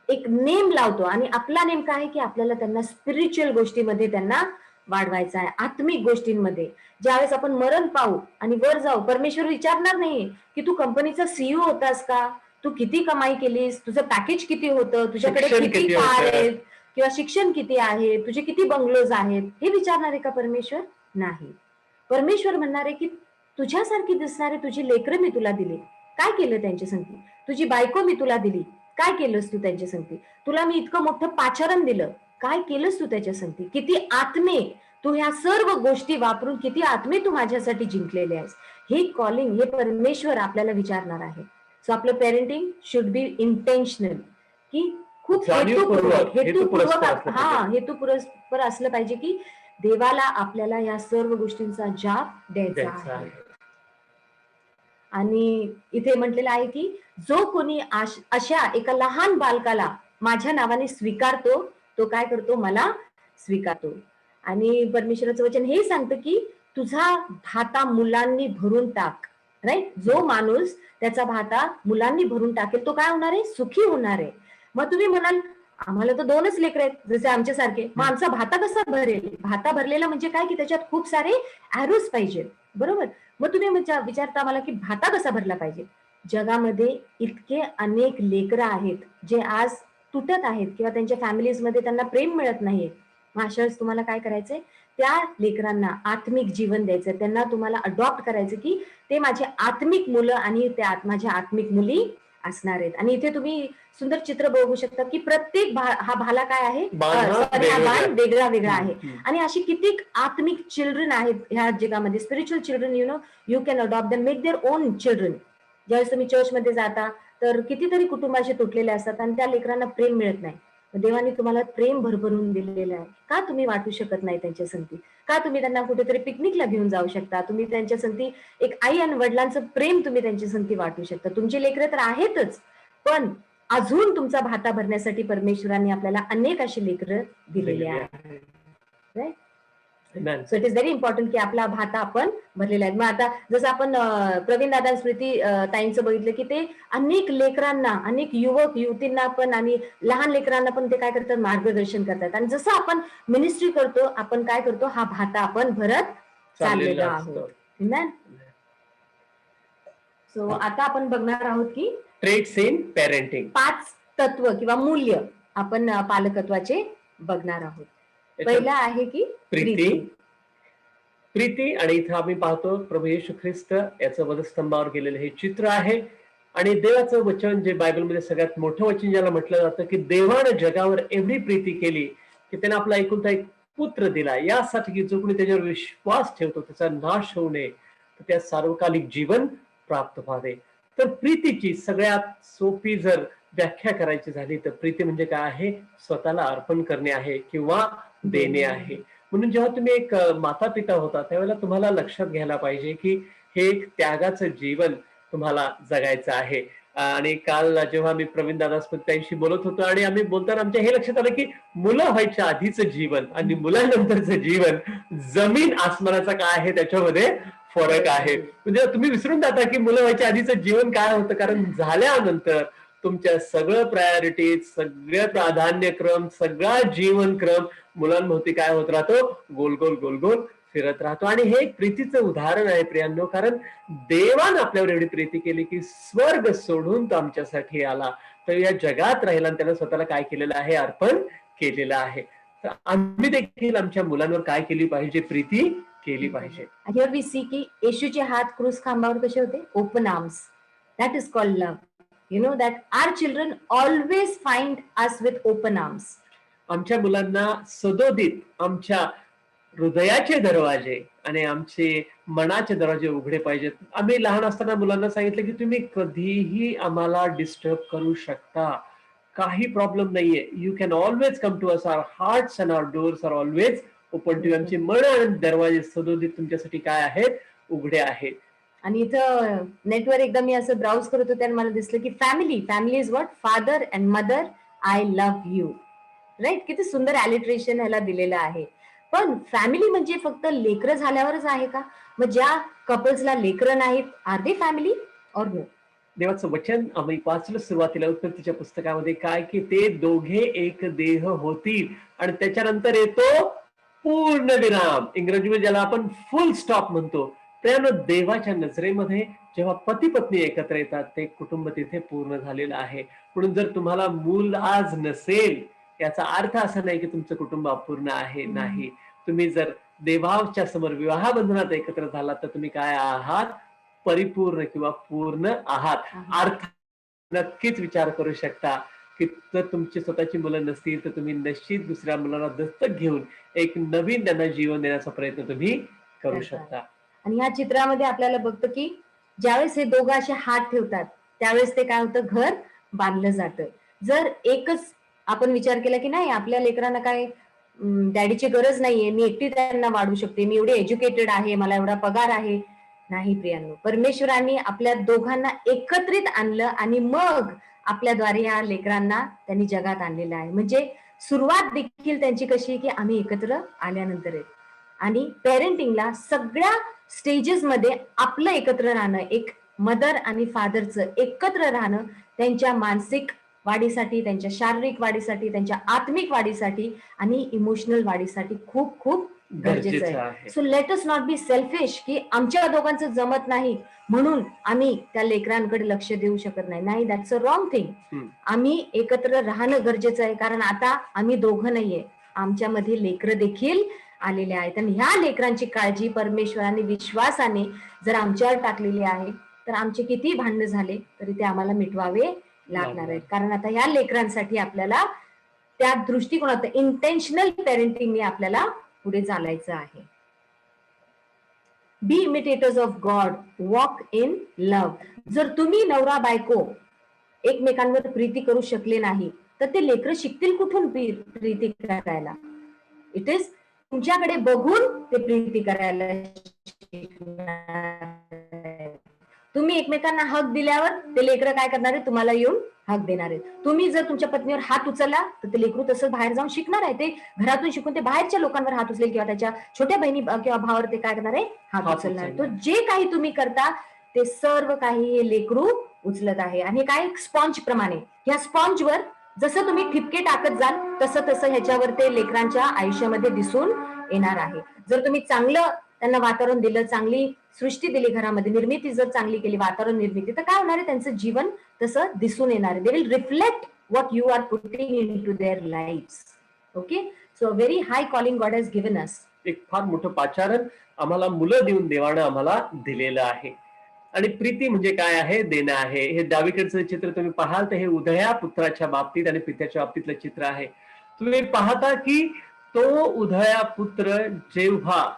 एक नेम लावतो आणि आपला नेम काय आहे की आपल्याला त्यांना स्पिरिच्युअल गोष्टीमध्ये त्यांना वाढवायचा आहे, आत्मिक गोष्टींमध्ये. ज्यावेळेस आपण मरण पाहू आणि वर जाऊ, परमेश्वर विचारणार नाही की तू कंपनीचा सीईओ होतास का, तू किती कमाई केलीस, तुझं पॅकेज किती होतं, तुझ्याकडे शिक्षण किती किती कार होतं? आहेत किंवा शिक्षण किती आहे, तुझे किती बंगलोज आहेत, हे विचारणार आहे का परमेश्वर? नाही. परमेश्वर म्हणणार आहे की तुझ्यासारखी दिसणारे तुझी लेकरं मी तुला दिली, काय केलं त्यांची संगती? तुझी बायको मी तुला दिली, काय केलंस तू त्यांची संगती? तुला मी इतकं मोठं पाचारण दिलं, काय केलंस तू त्याच्या संगती? किती आत्मे तू ह्या सर्व गोष्टी वापरून किती आत्मे तू माझ्यासाठी जिंकलेले आहेस? हे कॉलिंग, हे परमेश्वर आपल्याला विचारणार आहे. सो आपलं पेरेंटिंग शुड बी इंटेन्शनल, की खूप जाणीवपूर्वक, हेतुपुरस्पर असलं हेतुपुरस्पर असलं पाहिजे की देवाला आपल्याला या सर्व गोष्टींचा जाप द्यायचा आहे. आणि इथे म्हटलेलं आहे की जो कोणी अशा एका लहान बालकाला माझ्या नावाने स्वीकारतो तो काय करतो? मला स्वीकारतो. आणि परमेश्वराचं वचन हे सांगतं की तुझा भाता मुलांनी भरून टाक. राईट? जो माणूस त्याचा भाता मुलांनी भरून टाकेल तो काय होणार आहे? सुखी होणार आहे. मग तुम्ही म्हणाल आम्हाला तर 2च लेकर आहेत जसे आमच्यासारखे, मग आमचा भाता कसा भरेल? भाता भरलेला म्हणजे काय की त्याच्यात खूप सारे ॲरोज पाहिजे, बरोबर? मग तुम्ही विचारता मला की भाता कसा भरला पाहिजे? जगामध्ये इतके अनेक लेकरं आहेत जे आज तुटत आहेत किंवा त्यांच्या फॅमिलीजमध्ये त्यांना प्रेम मिळत नाहीये. मग अशा वेळेस तुम्हाला काय करायचंय? त्या लेकरांना आत्मिक जीवन द्यायचं, त्यांना तुम्हाला अडॉप्ट करायचं की ते माझे आत्मिक मुलं आणि त्या माझ्या आत्मिक मुली असणार आहेत. आणि इथे तुम्ही सुंदर चित्र बघू शकता की प्रत्येक हा भाला काय आहे? हा बाण वेगळा वेगळा आहे. आणि अशी किती आत्मिक चिल्ड्रन आहेत ह्या जगामध्ये, spiritual children, you can adopt them, make their own children. ज्यावेळेस तुम्ही चर्चमध्ये जाता तर कितीतरी कुटुंबाचे तुटलेले असतात आणि त्या लेकरांना प्रेम मिळत नाही. देवाने तुम्हाला प्रेम भरभरून दिलेलं आहे. का तुम्ही वाटू शकत नाही त्यांच्या संगती? का तुम्ही त्यांना कुठेतरी पिकनिकला घेऊन जाऊ शकता? तुम्ही त्यांच्या संगती एक आई आणि वडिलांचं प्रेम तुम्ही त्यांच्या संगती वाटू शकता. तुमची लेकरं तर आहेतच, पण अजून तुमचा भाता भरण्यासाठी परमेश्वरांनी आपल्याला अनेक अशी लेकरं दिलेली आहेत. Right? So it is very important की आपला भाता आपण भरलेला आहे. मग आता जसं आपण प्रवीण दादा स्मृती ताईंचं बघितलं की ते अनेक लेकरांना, अनेक युवक युवतींना पण आणि लहान लेकरांना पण ते काय करतात? मार्गदर्शन करतात. आणि जसं आपण मिनिस्ट्री करतो, आपण काय करतो? हा भाता आपण भरत चाललेलो आहोत. सो आता आपण बघणार आहोत की ट्रेट्स इन पेरेंटिंग, 5 तत्व किंवा मूल्य आपण पालकत्वाचे बघणार आहोत. पहिलं आहे की प्रीती. प्रीती, आणि इथं आम्ही पाहतो प्रभू येशू ख्रिस्त याचं वधस्तंभावर गेलेलं हे चित्र आहे. आणि देवाचं वचन जे बायबलमध्ये सगळ्यात मोठं वचन ज्याला म्हटलं जातं की देवानं जगावर एवढी प्रीती केली की त्याने आपला एकुलता एक पुत्र दिला, यासाठी की जो कोणी त्याच्यावर विश्वास ठेवतो त्याचा नाश होऊ नये, तर त्या सार्वकालिक जीवन प्राप्त व्हावे. तर प्रीतीची सगळ्यात सोपी जर व्याख्या करायची झाली तर प्रीती म्हणजे काय आहे? स्वतःला अर्पण करणे आहे किंवा देणे आहे. म्हणून जेव्हा तुम्ही एक माता पिता होता त्यावेळेला तुम्हाला लक्षात घ्यायला पाहिजे की हे एक त्यागाचं जीवन तुम्हाला जगायचं आहे. आणि काल जेव्हा मी प्रवीण दादा त्यांशी बोलत होतो आणि आम्ही बोलताना आमच्या हे लक्षात आलं की मुलं व्हायच्या आधीचं जीवन आणि मुलांनंतरचं जीवन जमीन आसमानाचा काय आहे त्याच्यामध्ये फरक आहे. म्हणजे तुम्ही विसरून जाता की मुलं व्हायच्या आधीचं जीवन काय होतं, कारण झाल्यानंतर तुमच्या सगळं प्रायोरिटी, सगळं प्राधान्यक्रम, सगळा जीवनक्रम मुलांभोवती काय होत राहतो? गोल गोल गोल गोल फिरत राहतो. आणि हे एक प्रीतीचं उदाहरण आहे प्रियांनो, कारण देवानं आपल्यावर एवढी प्रीती केली की स्वर्ग सोडून तो आमच्यासाठी आला, तर या जगात राहिला आणि त्यानं स्वतःला काय केलेलं आहे? अर्पण केलेलं आहे. तर आम्ही देखील आमच्या मुलांवर काय केली पाहिजे? प्रीती केली पाहिजे. हिअर वी सी की येशूचे हात क्रूस खांबावर कसे होते? Open arms. That is called love. You know that our children always find us with open arms. आमच्या मुलांना सदोदित आमच्या हृदयाचे दरवाजे आणि आमचे मनाचे दरवाजे उघडे पाहिजेत. आम्ही लहान असताना मुलांना सांगितलं की तुम्ही कधीही आम्हाला डिस्टर्ब करू शकता, काही प्रॉब्लेम नाहीये. You can always come to us. Our hearts and our doors are always open to. आमचे मन आणि दरवाजे सदोदित तुमच्यासाठी काय आहेत? उघडे आहेत. आणि इथं नेटवर एकदा मी असं ब्राउज करत होते आणि मला दिसलं की family is what, father and mother, I love you. Right, किती सुंदर ॲलिट्रेशन ह्याला दिलेलं आहे. पण फॅमिली म्हणजे फक्त लेकरं झाल्यावरच आहे का? मग ज्या कपल्सला लेकरं नाहीत, are they family or no? देवाचं वचन आम्ही वाचलं सुरुवातीला उत्पत्तीच्या पुस्तकामध्ये काय, की ते दोघे एक देह होतील आणि त्याच्यानंतर येतो पूर्ण विराम, इंग्रजीमध्ये ज्याला आपण फुल स्टॉप म्हणतो. त्यानं देवाच्या नजरेमध्ये जेव्हा पती पत्नी एकत्र येतात ते कुटुंब तिथे पूर्ण झालेलं आहे. म्हणून जर तुम्हाला मूल आज नसेल याचा अर्थ असा नाही की तुमचं कुटुंब अपूर्ण आहे, नाही. तुम्ही जर देवाच्या समोर विवाह बंधनात एकत्र झालात तर तुम्ही काय आहात, परिपूर्ण किंवा पूर्ण आहात. अर्थ नक्कीच विचार करू शकता की जर तुमची स्वतःची मुलं नसतील तर तुम्ही निश्चित दुसऱ्या मुलाला दत्तक घेऊन एक नवीन त्यांना जीवन देण्याचा प्रयत्न तुम्ही करू शकता. आणि ह्या चित्रामध्ये आपल्याला बघतो की ज्यावेळेस हे दोघं असे हात ठेवतात त्यावेळेस ते काय होतं, घर बांधलं जातं. जर एकच आपण विचार केला की नाही आपल्या लेकरांना काय डॅडीची गरज नाहीये, मी एकटी त्यांना वाढवू शकते, मी एवढी एज्युकेटेड आहे, मला एवढा पगार आहे, नाही प्रियांनो, परमेश्वरांनी आपल्या दोघांना एकत्रित आणलं आणि मग आपल्याद्वारे या लेकरांना त्यांनी जगात आणलेलं आहे. म्हणजे सुरुवात देखील त्यांची कशी की आम्ही एकत्र आल्यानंतर आहे. आणि पेरेंटिंगला सगळ्या स्टेजेस मध्ये आपलं एकत्र राहणं, एक मदर आणि फादरचं एकत्र राहणं त्यांच्या मानसिक वाढीसाठी, त्यांच्या शारीरिक वाढीसाठी, त्यांच्या आत्मिक वाढीसाठी आणि इमोशनल वाढीसाठी खूप खूप गरजेचं आहे. So let us not be selfish की आमच्या दोघांचं जमत नाही म्हणून आम्ही त्या लेकरांकडे लक्ष देऊ शकत नाही. नाही, दॅट्स अ रॉंग थिंग. आम्ही एकत्र राहणं गरजेचं आहे, कारण आता आम्ही दोघं नाहीये, आमच्यामध्ये लेकरं देखील आलेले आहेत आणि ह्या लेकरांची काळजी परमेश्वराने विश्वासाने जर आमच्यावर टाकलेली आहे तर आमचे किती भांडणं झाले तरी ते आम्हाला मिटवावे लागणार आहेत. कारण आता ह्या लेकरांसाठी आपल्याला त्या दृष्टिकोनात इंटेन्शनल पेरेंटिंगने आपल्याला पुढे चालायचं आहे. Be imitators of God, walk in love. जर तुम्ही नवरा बायको एकमेकांवर प्रीती करू शकले नाही तर ते लेकरं शिकतील कुठून प्रीती करायला? इट इज तुमच्याकडे बघून ते प्रीती करायला शिकणार. तुम्ही एकमेकांना हक दिल्यावर ते लेकरं काय करणार आहे, तुम्हाला येऊन हक देणार आहे. तुम्ही जर तुमच्या पत्नीवर हात उचलला तर ते लेकरू तसं बाहेर जाऊन शिकणार आहे. ते घरातून शिकून ते बाहेरच्या लोकांवर हात उचलेल किंवा त्याच्या छोट्या बहिणी किंवा भावावर ते काय करणार आहे, हात उचलणार आहे. तो जे काही तुम्ही करता ते सर्व काही हे लेकरू उचलत आहे. आणि काय स्पॉन्ज प्रमाणे ह्या स्पॉन्जवर जसं तुम्ही ठिपके टाकत जाल तसं तसं ह्याच्यावर ते लेकरांच्या आयुष्यामध्ये दिसून येणार आहे. जर तुम्ही चांगलं त्यांना वातावरण दिलं, चांगली सृष्टी दिली, घरामध्ये निर्मिती जर चांगली केली, वातावरण निर्मिती, तर काय होणार आहे, त्यांचं जीवन तसं दिसून येणार आहे. They will reflect what you are putting into their lives. Okay, so very high calling God has given us. एक फार मोठं पाचारण आम्हाला मुलं देऊन देवानं आम्हाला दिलेलं आहे. आणि प्रीती म्हणजे काय आहे, देणं आहे. हे डावीकडचं चित्र तुम्ही पाहाल तर हे उदया पुत्राच्या बाबतीत आणि पित्याच्या बाबतीतलं चित्र आहे. तुम्ही पाहता की तो उदया पुत्र जेव्हा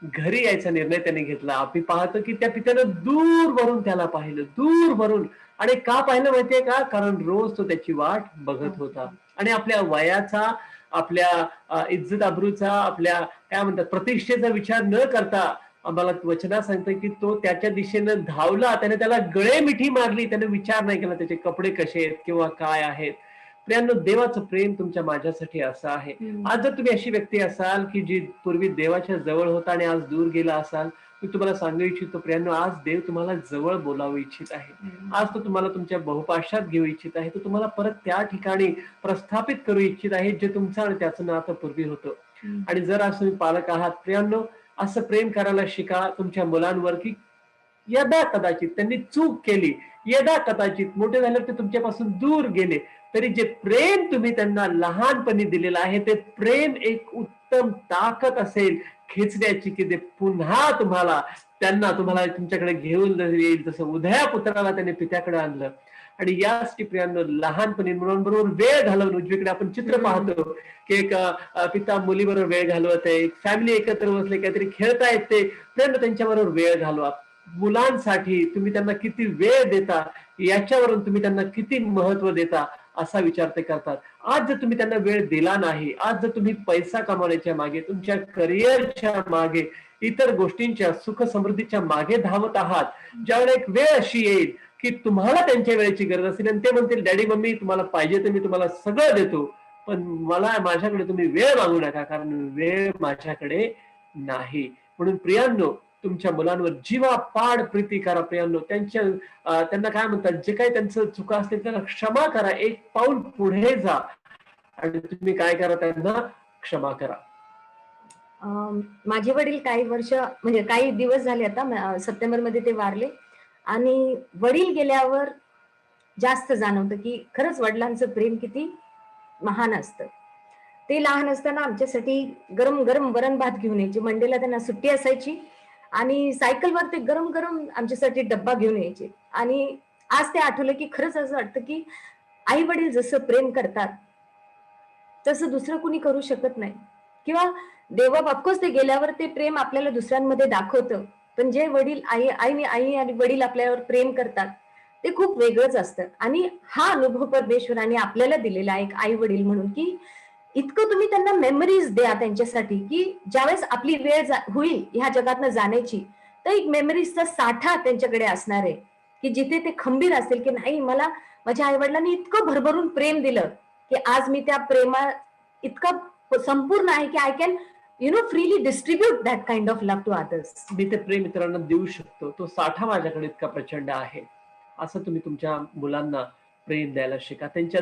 घरी यायचा निर्णय त्याने घेतला, आम्ही पाहतो की त्या पित्यानं दूरवरून त्याला पाहिलं, दूरवरून. आणि का पाहिलं माहितीये का? कारण रोज तो त्याची वाट बघत होता आणि आपल्या वयाचा, आपल्या इज्जत आबरूचा, आपल्या काय म्हणतात प्रतिष्ठेचा विचार न करता आम्हाला वचनात सांगतं की तो त्याच्या दिशेनं धावला, त्याने त्याला गळे मिठी मारली, त्याने विचार नाही केला त्याचे कपडे कसे आहेत किंवा काय आहेत. प्रियांनो, देवाचं प्रेम तुमच्या माझ्यासाठी असं आहे. आज जर तुम्ही अशी व्यक्ती असाल की जी पूर्वी देवाच्या जवळ होता आणि आज दूर गेला असाल, मी तुम्हाला सांगू इच्छितो प्रियांनो, आज देव तुम्हाला जवळ बोलावू इच्छित आहे. आज तो तुम्हाला तुमच्या बहुपाशात घेऊ इच्छित आहे. तो तुम्हाला परत त्या ठिकाणी प्रस्थापित करू इच्छित आहे जे तुमचं आणि त्याचं नातं पूर्वी होतं. आणि जर आज तुम्ही पालक आहात प्रियांनो, असं प्रेम करायला शिका तुमच्या मुलांवर की यदा कदाचित त्यांनी चूक केली, यदा कदाचित मोठे झाल्यावर ते तुमच्यापासून दूर गेले तरी जे प्रेम तुम्ही त्यांना लहानपणी दिलेलं आहे ते प्रेम एक उत्तम ताकद असेल खेचण्याची की ते पुन्हा तुम्हाला तुमच्याकडे घेऊन येईल, जसं उदया पुत्राला त्याने पित्याकडे आणलं. आणि याच प्रियांनो, लहानपणी मुलांबरोबर वेळ घालवून, उजवीकडे आपण चित्र पाहतो की एक पिता मुलीबरोबर वेळ घालवत आहे, फॅमिली एकत्र बसले काहीतरी खेळता येते, त्यांच्याबरोबर वेळ घालवा. मुलांसाठी तुम्ही त्यांना किती वेळ देता याच्यावरून तुम्ही त्यांना किती महत्व देता असा विचार ते करतात. आज जर तुम्ही त्यांना वेळ दिला नाही, आज जर तुम्ही पैसा कमावण्याच्या मागे, तुमच्या करिअरच्या मागे इतर गोष्टींच्या सुख समृद्धीच्या मागे धावत आहात, ज्यावेळेला एक वेळ अशी येईल की तुम्हाला त्यांच्या वेळेची गरज असेल आणि ते म्हणतील डॅडी मम्मी तुम्हाला पाहिजे तर मी तुम्हाला सगळं देतो, पण माझ्याकडे तुम्ही वेळ मागू नका, कारण वेळ माझ्याकडे नाही. म्हणून प्रियांनो, तुमच्या मुलांवर जीवापाड प्रीती करा प्रियांनो. त्यांना काय म्हणतात, जे काही त्यांचं चुका असतील त्यांना क्षमा करा, एक पाऊल पुढे जा आणि तुम्ही काय करा, त्यांना क्षमा करा. माझे वडील काही वर्ष म्हणजे काही दिवस झाले आता, सप्टेंबरमध्ये ते वारले आणि वडील गेल्यावर जास्त जाणवतं की खरंच वडिलांचं प्रेम किती महान असतं. ते लहान असताना आमच्यासाठी गरम गरम वरण भात घेऊन यायचे. मंडेला त्यांना सुट्टी असायची आणि सायकलवर ते गरम गरम आमच्यासाठी डब्बा घेऊन यायचे. आणि आज ते आठवलं की खरंच असं वाटतं की आई वडील जसं प्रेम करतात तसं दुसरं कुणी करू शकत नाही. किंवा देवा ऑफकोर्स ते गेल्यावर ते प्रेम आपल्याला दुसऱ्यांमध्ये दाखवतं, पण जे वडील आई आणि वडील आपल्यावर प्रेम करतात ते खूप वेगळंच असतं. आणि हा अनुभव परमेश्वराने आपल्याला दिलेला आहे एक आई वडील म्हणून, की इतकं तुम्ही त्यांना मेमरीज द्या त्यांच्यासाठी, की ज्यावेळेस आपली वेळ होईल ह्या जगातनं जाण्याची, तर एक मेमरीजचा साठा त्यांच्याकडे असणार आहे, की जिथे ते खंबीर असतील की नाही, मला माझ्या आई वडिलांनी इतकं भरभरून प्रेम दिलं की आज मी त्या प्रेमा इतका संपूर्ण आहे की I can freely distribute that kind of love to others. मी ते प्रेम इतरांना देऊ शकतो, तो साठा माझ्याकडे इतका प्रचंड आहे. असं तुम्ही तुमच्या मुलांना प्रेम द्यायला शिका. त्यांच्या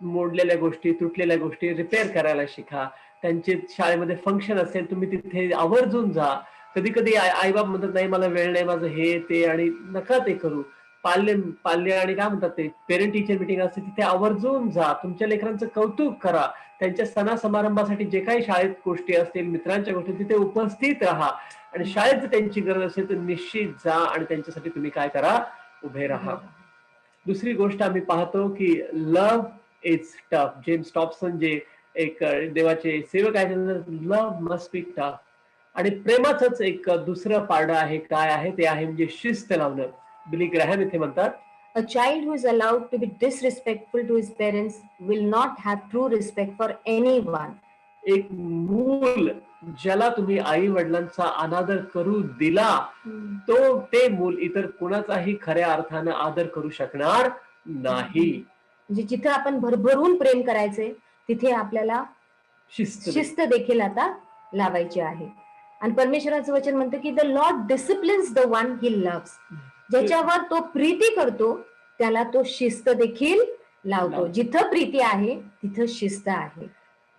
मोडलेल्या गोष्टी, तुटलेल्या गोष्टी रिपेअर करायला शिका. त्यांचे शाळेमध्ये फंक्शन असेल, तुम्ही तिथे आवर्जून जा. कधी कधी आई बाप म्हणतात नाही मला वेळ नाही, माझं हे ते, आणि नका ते करू. पाल्य आणि काय म्हणतात ते पेरेंट टीचर मिटिंग असते, तिथे आवर्जून जा. तुमच्या लेकरांचं कौतुक करा. त्यांच्या सणा समारंभासाठी जे काही शाळेत गोष्टी असतील, मित्रांच्या गोष्टी, तिथे उपस्थित राहा. आणि शाळेत जर त्यांची गरज असेल तर निश्चित जा आणि त्यांच्यासाठी तुम्ही काय करा, उभे राहा. दुसरी गोष्ट आम्ही पाहतो की love is tough. James Topsin जे एक देवाचे सेवक आहेत, लव्ह मस्ट बी टफ. आणि प्रेमाचंच एक दुसरं पारडं आहे. काय आहे ते आहे म्हणजे शिस्त लावणं. बिली ग्रॅहम इथे म्हणतात, A child who is allowed to be disrespectful to his parents will not have true respect for anyone. एक मूल ज्याला तुम्ही आई वडिलांचा अनादर करू दिला, ते मूल इतर कुणाचाही खऱ्या अर्थानं आदर करू शकणार नाही. म्हणजे जिथं आपण भरभरून प्रेम करायचंय तिथे आपल्याला शिस्त देखील आता लावायची आहे. आणि परमेश्वराचं वचन म्हणतं की the Lord disciplines the one he loves. ज्याच्यावर तो प्रीती करतो त्याला तो शिस्त देखील लावतो. जिथं प्रीती आहे तिथं शिस्त आहे.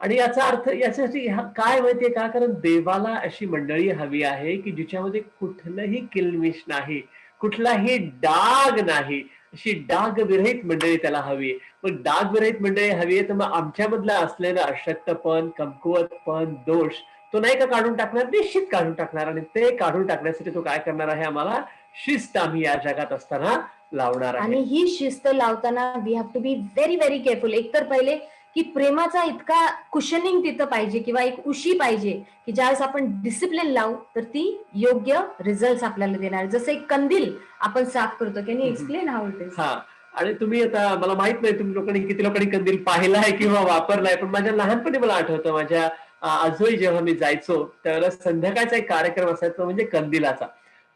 आणि याचा अर्थ याच्यासाठी काय माहितीये का, कारण देवाला अशी मंडळी हवी आहे की जिच्यामध्ये कुठलंही किलमिश नाही, कुठलाही डाग नाही. अशी डागविरहित मंडळी त्याला हवी आहे. मग डागविरहित मंडळी हवी आहे तर मग आमच्यामधलं असलेलं अशक्तपण, कमकुवतपण, दोष तो नाही का काढून टाकणार, निश्चित काढून टाकणार. आणि ते काढून टाकण्यासाठी तो काय करणार आहे, आम्हाला शिस्त आम्ही या जगात असताना लावणार आहे. आणि ही शिस्त लावताना we have to be very very careful. एकतर पहिले की प्रेमाचा इतका कुशनिंग तिथं पाहिजे किंवा एक उशी पाहिजे की ज्यावेळेस आपण डिसिप्लिन लावू तर ती योग्य रिझल्ट आपल्याला देणार. जसं एक कंदील आपण साफ करतो. Can you explain how it is? हा, आणि तुम्ही आता मला माहित नाही तुम्ही लोकांनी किती लोकांनी कंदील पाहिलाय किंवा वापरलाय, पण माझ्या लहानपणी मला आठवतं माझ्या आजोळी जेव्हा मी जायचो त्यावेळेला संध्याकाळचा एक कार्यक्रम असायचा म्हणजे कंदिलाचा.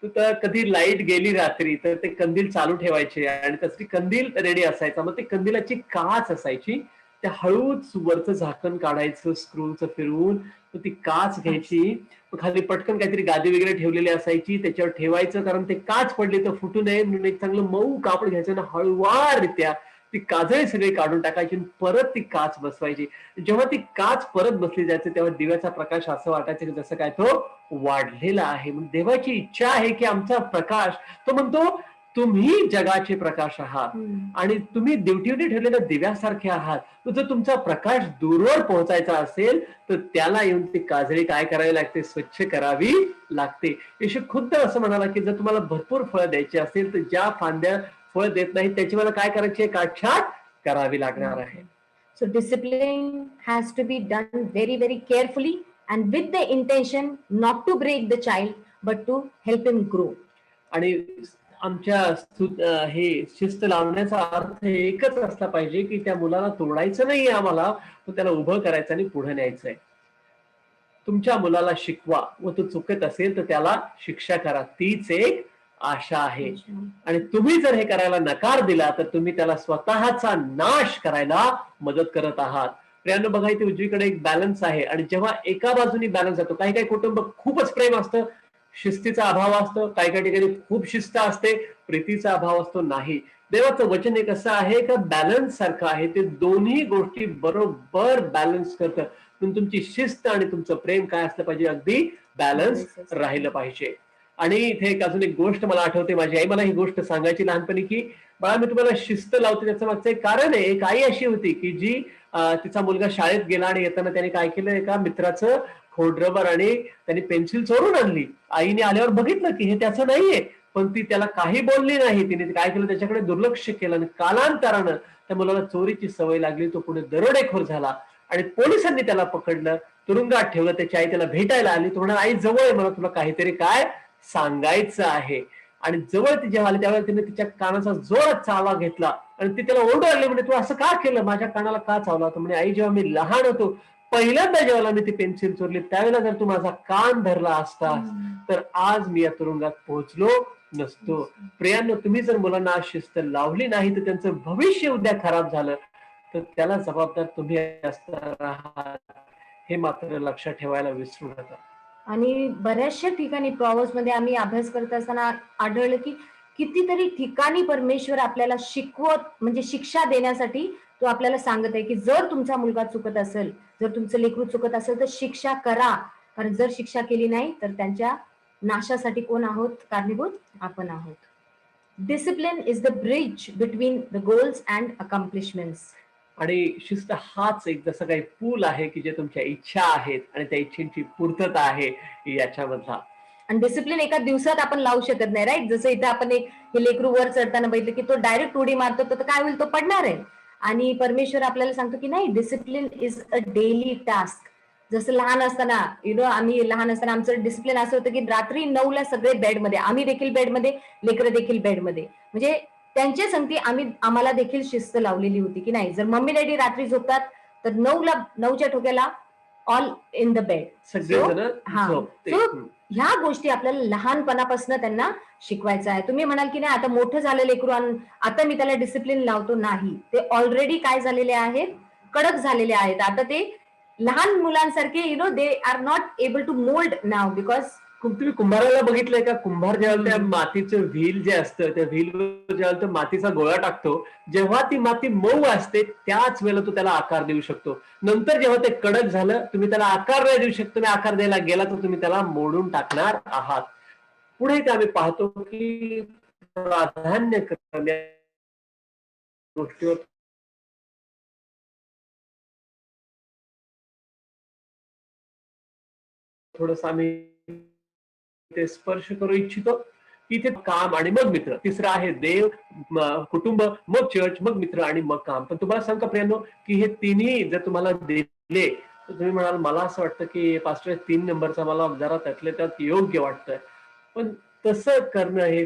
तर कधी लाईट गेली रात्री तर ते कंदील चालू ठेवायचे आणि त्यासाठी कंदील रेडी असायचा. मग ते कंदिलाची काच असायची, त्या हळूच वरचं झाकण काढायचं स्क्रूचं फिरवून, मग ती काच घ्यायची, खाली पटकन काहीतरी गादी वगैरे ठेवलेली असायची त्याच्यावर ठेवायचं, कारण ते काच पडली तर फुटू नये म्हणून एक चांगलं मऊ कापड घ्यायचं ना हळूवाररित्या ती काजळी सगळी काढून टाकायची आणि परत ती काच बसवायची. जेव्हा ती काच परत बसली जायची तेव्हा दिव्याचा प्रकाश असं वाटायचं की जसं काय तो वाढलेला आहे. म्हणजे देवाची इच्छा आहे की आमचा प्रकाश, तो म्हणतो तुम्ही जगाचे प्रकाश आहात आणि तुम्ही दिवटीवटी ठेवलेल्या दिव्यासारखे आहात. जर तुमचा प्रकाश दूरवर पोहोचायचा असेल तर त्याला येऊन ती काजळी काय करावी लागते, स्वच्छ करावी लागते. येशू खुद्द असं म्हणाला की जर तुम्हाला भरपूर फळं द्यायची असेल तर ज्या फांद्या फळ देत नाही त्याची मला काय करायची, काटछाट करावी लागणार आहे. So discipline has to be done very very carefully and with the intention not to break the child but to help him grow. आणि आमच्या हे शिस्त लावण्याचा अर्थ एकच असला पाहिजे की त्या मुलाला तोडायचं नाहीये आम्हाला, पण त्याला उभं करायचं आणि पुढे न्यायचंय. तुमच्या मुलाला शिकवा व तो चुकत असेल तर त्याला शिक्षा करा, तीच एक आशा आहे. आणि तुम्ही जर हे करायला नकार दिला तर तुम्ही त्याला स्वतःचा नाश करायला मदत करत आहात. प्रियांनो बघा, इथे उजवीकडे एक बॅलन्स आहे आणि जेव्हा एका बाजूनी बॅलन्स जातो, काही काही कुटुंब खूपच प्रेम असतं, शिस्तीचा अभाव असतो, काही काही ठिकाणी खूप शिस्त असते, प्रीतीचा अभाव असतो. नाही, देवाचं वचन एक असं आहे का बॅलन्स सारखं आहे, ते दोन्ही गोष्टी बरोबर बॅलन्स करतं. तुमची शिस्त आणि तुमचं प्रेम काय असलं पाहिजे, अगदी बॅलन्स राहिलं पाहिजे. आणि इथे अजून एक गोष्ट मला आठवते, माझी आई मला ही गोष्ट सांगायची लहानपणी, की बाळा मी तुम्हाला शिस्त लावते, त्याचं मागचं एक कारण आहे. एक आई अशी होती की जी तिचा मुलगा शाळेत गेला आणि येताना त्याने काय केलं, एका मित्राचं खोडरबर आणि त्यांनी पेन्सिल चोरून आणली. आईने आल्यावर बघितलं की हे त्याचं नाहीये, पण ती त्याला काही बोलली नाही. तिने काय केलं, त्याच्याकडे दुर्लक्ष केलं आणि कालांतरानं त्या मुलाला चोरीची सवय लागली. तो पुढे दरोडेखोर झाला आणि पोलिसांनी त्याला पकडलं, तुरुंगात ठेवलं. त्याची आई त्याला भेटायला आली. तो म्हणाला, आई जवळ आहे, मला तुला काहीतरी काय सांगायचं आहे. आणि जवळ ती जेव्हा आली त्यावेळेला तिने तिच्या कानाचा जोरात चावा घेतला आणि ती त्याला ओरडू लागली, म्हणजे तू असं का केलं, माझ्या कानाला का चावला होता. म्हणजे आई, जेव्हा मी लहान होतो पहिल्यांदा जेव्हा मी ती पेन्सिल चोरली त्यावेळेला जर तू माझा कान धरला असतास तर आज मी या तुरुंगात पोहोचलो नसतो. प्रियांनो, तुम्ही जर मुलांना आज शिस्त लावली नाही तर त्यांचं भविष्य उद्या खराब झालं तर त्याला जबाबदार तुम्ही असणार आहात, हे मात्र लक्षात ठेवायला विसरू नका. आणि बऱ्याचशा ठिकाणी प्रॉवर्ब्स मध्ये आम्ही अभ्यास करत असताना आढळलं की कितीतरी ठिकाणी परमेश्वर आपल्याला शिकवत म्हणजे शिक्षा देण्यासाठी तो आपल्याला सांगत आहे की जर तुमचा मुलगा चुकत असेल, जर तुमचं लेकरू चुकत असेल तर शिक्षा करा. कारण जर शिक्षा केली नाही तर त्यांच्या नाशासाठी कोण आहोत कारणीभूत, आपण आहोत. Discipline is the bridge between the goals and accomplishments. आणि शिस्त हाच एक जसं काही पूल आहे की जे तुमच्या इच्छा आहेत आणि त्या इच्छेची पूर्तता आहे याच्यामधला. आणि डिसिप्लिन एका दिवसात आपण लावू शकत नाही, राईट. जसं इथं आपण एक हे लेकरू वर चढताना बघितलं की तो डायरेक्ट उडी मारतो तर काय होईल, तो पडणार आहे. आणि परमेश्वर आपल्याला सांगतो की नाही, discipline is a daily task. जसं लहान असताना आम्ही लहान असताना आमचं डिसिप्लिन असं होतं की रात्री 9ला सगळे बेडमध्ये, आम्ही देखील बेडमध्ये, लेकरं देखील बेडमध्ये. म्हणजे त्यांच्या संगती आम्हाला देखील शिस्त लावलेली होती की नाही, जर मम्मी डॅडी रात्री झोपतात तर 9च्या ठोक्याला ऑल इन द बेड. सगळेजण हा, झोपते. ह्या गोष्टी आपल्याला लहानपणापासून त्यांना शिकवायचं आहे. तुम्ही म्हणाल की नाही आता मोठं झालं लेकरू आता मी त्याला डिसिप्लिन लावतो, नाही. ते ऑलरेडी काय झालेले आहेत, कडक झालेले आहेत. आता ते लहान मुलांसारखे they are not able to mould now because. तुम्ही कुंभाराला बघितलंय का, कुंभार जेव्हा त्या मातीचं व्हील जे असतं त्या व्हीलवर जेव्हा मातीचा गोळा टाकतो, जेव्हा ती माती मऊ असते त्याच वेळेला तो त्याला आकार देऊ शकतो. नंतर जेव्हा ते कडक झालं, तुम्ही त्याला आकार नाही देऊ शकतो, तुम्ही आकार द्यायला गेला तर तुम्ही त्याला मोडून टाकणार आहात. पुढे ते आम्ही पाहतो की प्राधान्यक्रम या गोष्टीवर थोडस आम्ही ते स्पर्श करू इच्छितो. इथे काम आणि मग मित्र, तिसरं आहे देव, कुटुंब, मग चर्च, मग मित्र आणि मग काम. पण तुम्हाला सांग का प्रियांनो, की हे तिन्ही जर तुम्हाला दिले तर तुम्ही म्हणाल मला असं वाटतं की पास्टर 3 नंबरचा मला जरा त्यातल्या त्यात योग्य वाटतंय. पण तसं करणं हे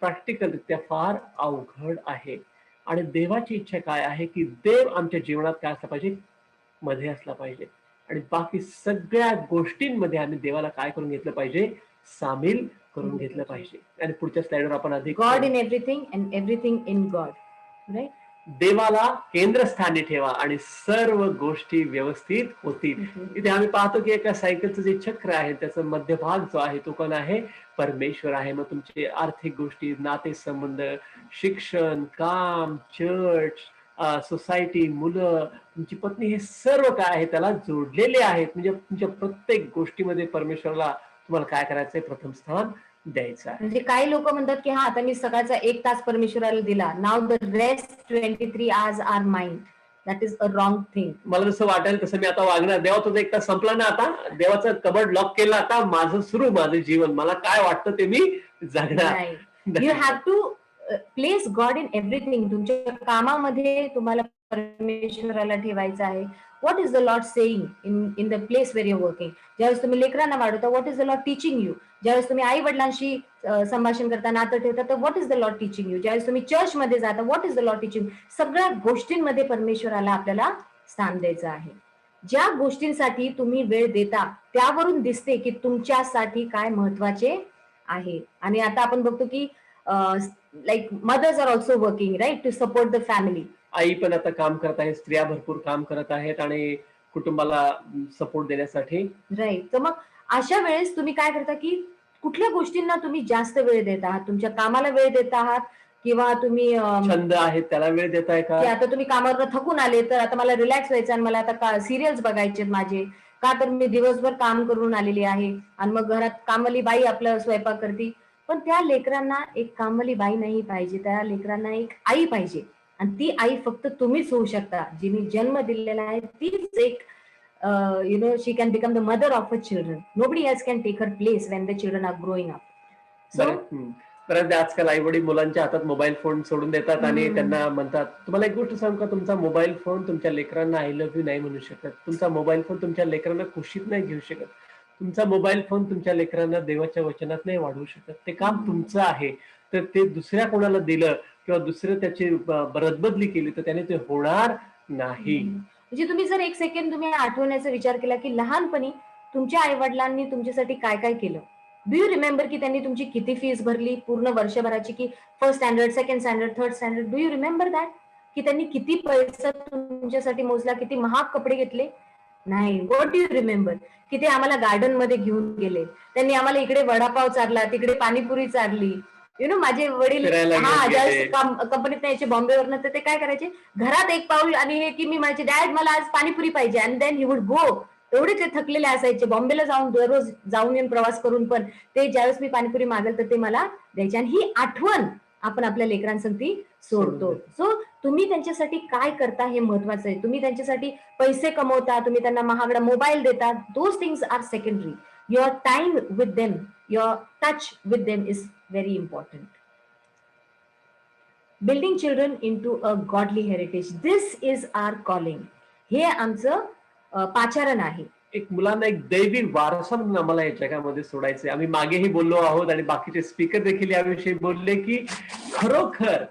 प्रॅक्टिकलरित्या फार अवघड आहे. आणि देवाची इच्छा काय आहे की देव आमच्या जीवनात काय असला पाहिजे, मध्ये असला पाहिजे. आणि बाकी सगळ्या गोष्टींमध्ये आम्ही देवाला काय करून घेतलं पाहिजे, सामील करून घेतलं पाहिजे. आणि पुढच्या स्लाइडवर आपण अधिक God in everything and everything in God, right. देवाला केंद्रस्थानी ठेवा आणि सर्व गोष्टी व्यवस्थित होतील. इथे आम्ही पाहतो की एका सायकलचं जे चक्र आहे त्याचा मध्यभाग जो आहे तो कोण आहे, परमेश्वर आहे. मग तुमचे आर्थिक गोष्टी, नातेसंबंध, शिक्षण, काम, चर्च, सोसायटी, मुलं, तुमची पत्नी, हे सर्व काय आहे त्याला जोडलेले आहेत. म्हणजे तुमच्या प्रत्येक गोष्टीमध्ये परमेश्वराला तुम्हाला काय करायचंय, प्रथम स्थान द्यायचं आहे. म्हणजे काही लोक म्हणतात की हा आता मी सकाळचा 1 तास परमेश्वराला दिला, now the rest 23 hours are mind. That is a wrong thing. मला जसं वाटेल तसं मी आता वागणार. देवा तुझा 1 तास संपला ना, आता देवाचं कबड लॉक केलं, आता माझं जीवन, मला काय वाटतं ते मी जगणार. You have to place God in everything. तुमच्या कामामध्ये तुम्हाला परमेश्वराला ठेवायचं आहे. What is the Lord saying in the place where you working. ज्यावेळेस तुम्ही लेकरांना वाढवता, what is the Lord teaching you. ज्यावेळेस तुम्ही आई वडिलांशी संभाषण करता, नातं ठेवता, तर what is the Lord teaching you. ज्यावेळेस तुम्ही चर्चमध्ये जाता, what is the Lord teaching. सगळ्या गोष्टींमध्ये परमेश्वराला आपल्याला स्थान द्यायचं आहे. ज्या गोष्टींसाठी तुम्ही वेळ देता त्यावरून दिसते की तुमच्यासाठी काय महत्वाचे आहे. आणि आता आपण बघतो की like mothers are also working right to support the family. आई पण आता काम करत आहे, स्त्रिया भरपूर काम करत आहेत आणि कुटुंबाला सपोर्ट देण्यासाठी. राईट. तर मग अशा वेळेस तुम्ही काय करता की कुठल्या गोष्टींना तुम्ही जास्त वेळ देत आहात, तुमच्या कामाला वेळ देत आहात किंवा तुम्ही छंद आहेत त्याला वेळ देताय का? की आता तुम्ही कामावर थकून आले तर आता मला रिलॅक्स व्हायचं आणि मला आता सिरियल्स बघायचे माझे, का तर मी दिवसभर काम करून आलेली आहे आणि मग घरात कामवाली बाई आपलं स्वयंपाक करते. पण त्या लेकरांना एक कामवाली बाई नाही पाहिजे, त्या लेकरांना एक आई पाहिजे आणि ती आई फक्त तुम्हीच होऊ शकता. जिने जन्म दिलेला आहे तीच एक she can become the mother of her children. Nobody else can take her place when the children are growing up. So बऱ्याचदा आजकाल आई वडील मुलांच्या हातात मोबाईल फोन सोडून देतात आणि त्यांना म्हणतात, तुम्हाला एक गोष्ट सांगू का, तुमचा मोबाईल फोन तुमच्या लेकरांना आय लव्ह यू नाही म्हणू शकत, तुमचा मोबाईल फोन तुमच्या लेकरांना खुशीत नाही घेऊ शकत, तुमचा मोबाईल फोन तुमच्या लेकरांना देवाच्या वचनात नाही वाढवू शकत. ते काम तुमचं आहे. तर ते दुसऱ्या कोणाला दिलं किंवा दुसरं त्याची रदबदली केली तर त्याने ते होणार नाही. म्हणजे तुम्ही जर एक सेकंड तुम्ही आठवण्याचा विचार केला की लहानपणी तुमच्या आई वडिलांनी तुमच्यासाठी काय काय केलं. डू यू रिमेंबर की त्यांनी तुमची किती फीस भरली पूर्ण वर्षभराची, की first standard, second standard, third standard? Do you remember that? की त्यांनी किती पैसा तुमच्यासाठी मोजला, किती महाग कपडे घेतले? नाही. What do you remember? की ते आम्हाला गार्डन मध्ये घेऊन गेले, त्यांनी आम्हाला इकडे वडापाव चारला, तिकडे पाणीपुरी चारली. माझे वडील ज्यावेळेस कंपनीत यायचे बॉम्बेवरनं तर ते काय करायचे, घरात एक पाऊल आणि हे की मी माझे डॅड मला आज पाणीपुरी पाहिजे and then he would go. एवढे ते थकलेले असायचे बॉम्बेला जाऊन दररोज जाऊन येऊन प्रवास करून, पण ते ज्यावेळेस मी पाणीपुरी मागेल तर ते मला द्यायचे. आणि ही आठवण आपण आपल्या लेकरांसाठी सोडतो. सो तुम्ही त्यांच्यासाठी काय करता हे महत्वाचं आहे. तुम्ही त्यांच्यासाठी पैसे कमवता, तुम्ही त्यांना महागडा मोबाईल देता, those things are secondary. Your time with them, your touch with them is very important. Building children into a godly heritage, this is our calling. हे आमचं पाचारण आहे. एक मुलांना एक दैवी वारसा म्हणून आम्हाला या जगामध्ये सोडायचंय. आम्ही मागेही बोललो आहोत आणि बाकीचे स्पीकर देखील याविषयी बोलले की खरोखर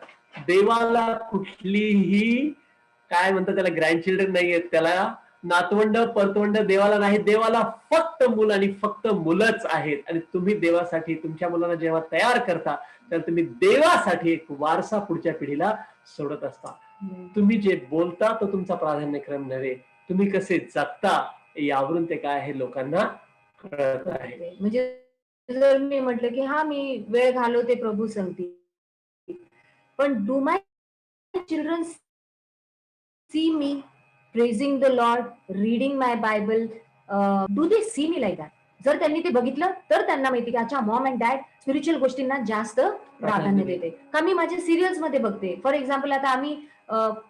देवाला कुठलीही काय म्हणतात त्याला ग्रँड चिल्ड्रन नाहीयेत, त्याला नातवंड परतवंड देवाला नाही. देवाला फक्त मुलं आणि फक्त मुलंच आहेत. आणि तुम्ही देवासाठी तुमच्या मुलांना जेव्हा तयार करता तर तुम्ही देवासाठी एक वारसा पुढच्या पिढीला सोडत असता. तुम्ही जे बोलता तो तुमचा प्राधान्यक्रम नव्हे, तुम्ही कसे जगता यावरून ते काय आहे लोकांना कळत आहे. म्हणजे जर मी म्हटलं की हा मी वेळ घालवते प्रभू संगती, पण do my children see me praising the Lord, reading my Bible, do they see me like that? जर त्यांनी ते बघितलं तर त्यांना माहिती की अच्छा मॉम अँड डॅड स्पिरिच्युअल गोष्टींना जास्त प्राधान्य देते. का मी माझ्या सिरियल्स मध्ये बघते. फॉर एक्झाम्पल आता आम्ही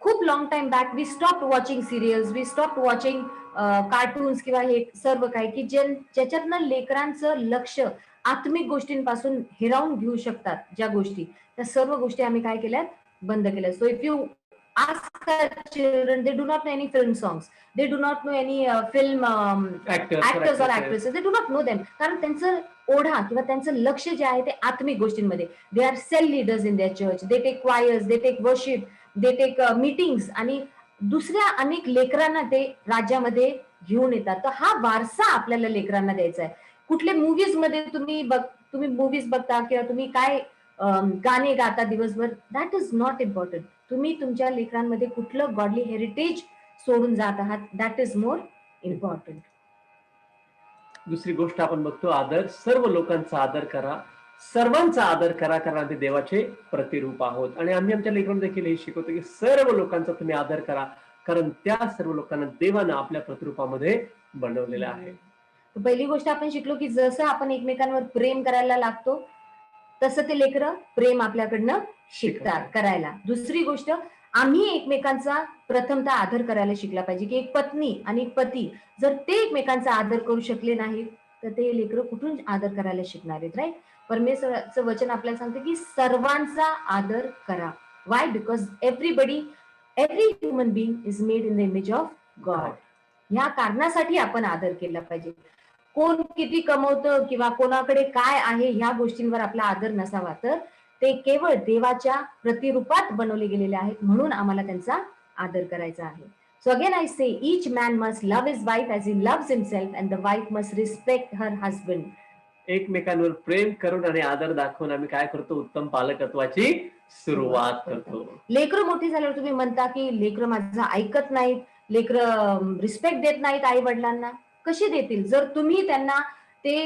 खूप long time back we stop watching serials, we stop watching cartoons किंवा हे सर्व काही की ज्याच्यातनं लेकरांचं लक्ष आत्मिक गोष्टींपासून हिरावून घेऊ शकतात ज्या गोष्टी, त्या सर्व गोष्टी आम्ही काय केल्यात, बंद केल्या. So if you ask our children, they do not know any film songs, they do not know any film actors or actresses, they do not know them. कारण त्यांचं ओढा किंवा त्यांचं लक्ष जे आहे ते आत्मिक गोष्टींमध्ये. They are cell leaders in their church, they take choirs, they take worship, they take meetings आणि दुसऱ्या अनेक लेकरांना ते राज्यामध्ये घेऊन येतात. तर हा वारसा आपल्याला लेकरांना द्यायचा आहे. कुठले मूव्हीज मध्ये तुम्ही मूव्हीज बघता किंवा तुम्ही काय गाणे गाता दिवसभर, दॅट इज नॉट इम्पॉर्टंट. तुम्ही तुमच्या लेकरांमध्ये कुठलं गॉडली हेरिटेज सोडून जात आहात, दॅट इज मोर इम्पॉर्टंट. दुसरी गोष्ट आपण बघतो आदर. सर्व लोकांचा आदर करा, सर्वांचा आदर करा, कारण आम्ही देवाचे प्रतिरूप आहोत. आणि आम्ही आमच्या लेकरांना देखील हे शिकवतो की सर्व लोकांचा तुम्ही आदर करा, कारण त्या सर्व लोकांना देवानं आपल्या प्रतिरूपामध्ये बनवलेलं आहे. पहिली गोष्ट आपण शिकलो की जसं आपण एकमेकांवर प्रेम करायला लागतो तसं ते लेकरं प्रेम आपल्याकडनं शिकतात करायला. दुसरी गोष्ट, आम्ही एकमेकांचा प्रथमतः आदर करायला शिकला पाहिजे. की एक पत्नी आणि एक पती जर ते एकमेकांचा आदर करू शकले नाहीत तर ते लेकरं कुठून आदर करायला शिकणार आहेत, राईट? परमेश्वराचं वचन आपल्याला सांगते की सर्वांचा आदर करा. Y? Because every human being is made in the image of God. ह्या कारणासाठी आपण आदर केला पाहिजे. कोण किती कमवतं किंवा कोणाकडे काय आहे ह्या गोष्टींवर आपला आदर नसावा, तर ते केवळ देवाच्या प्रतिरूपात बनवले गेलेले आहेत म्हणून आम्हाला त्यांचा आदर करायचा आहे. So again I say each man must love his wife as he loves himself and the wife must respect her husband. एकमेकांवर प्रेम करून आणि आदर दाखवून आम्ही काय करतो, उत्तम पालकत्वाची सुरुवात करतो. लेकरं मोठी झाल्यावर तुम्ही म्हणता की लेकरं माझं ऐकत नाहीत, लेकरं रिस्पेक्ट देत नाहीत आई वडिलांना. कशी देतील जर तुम्ही त्यांना ते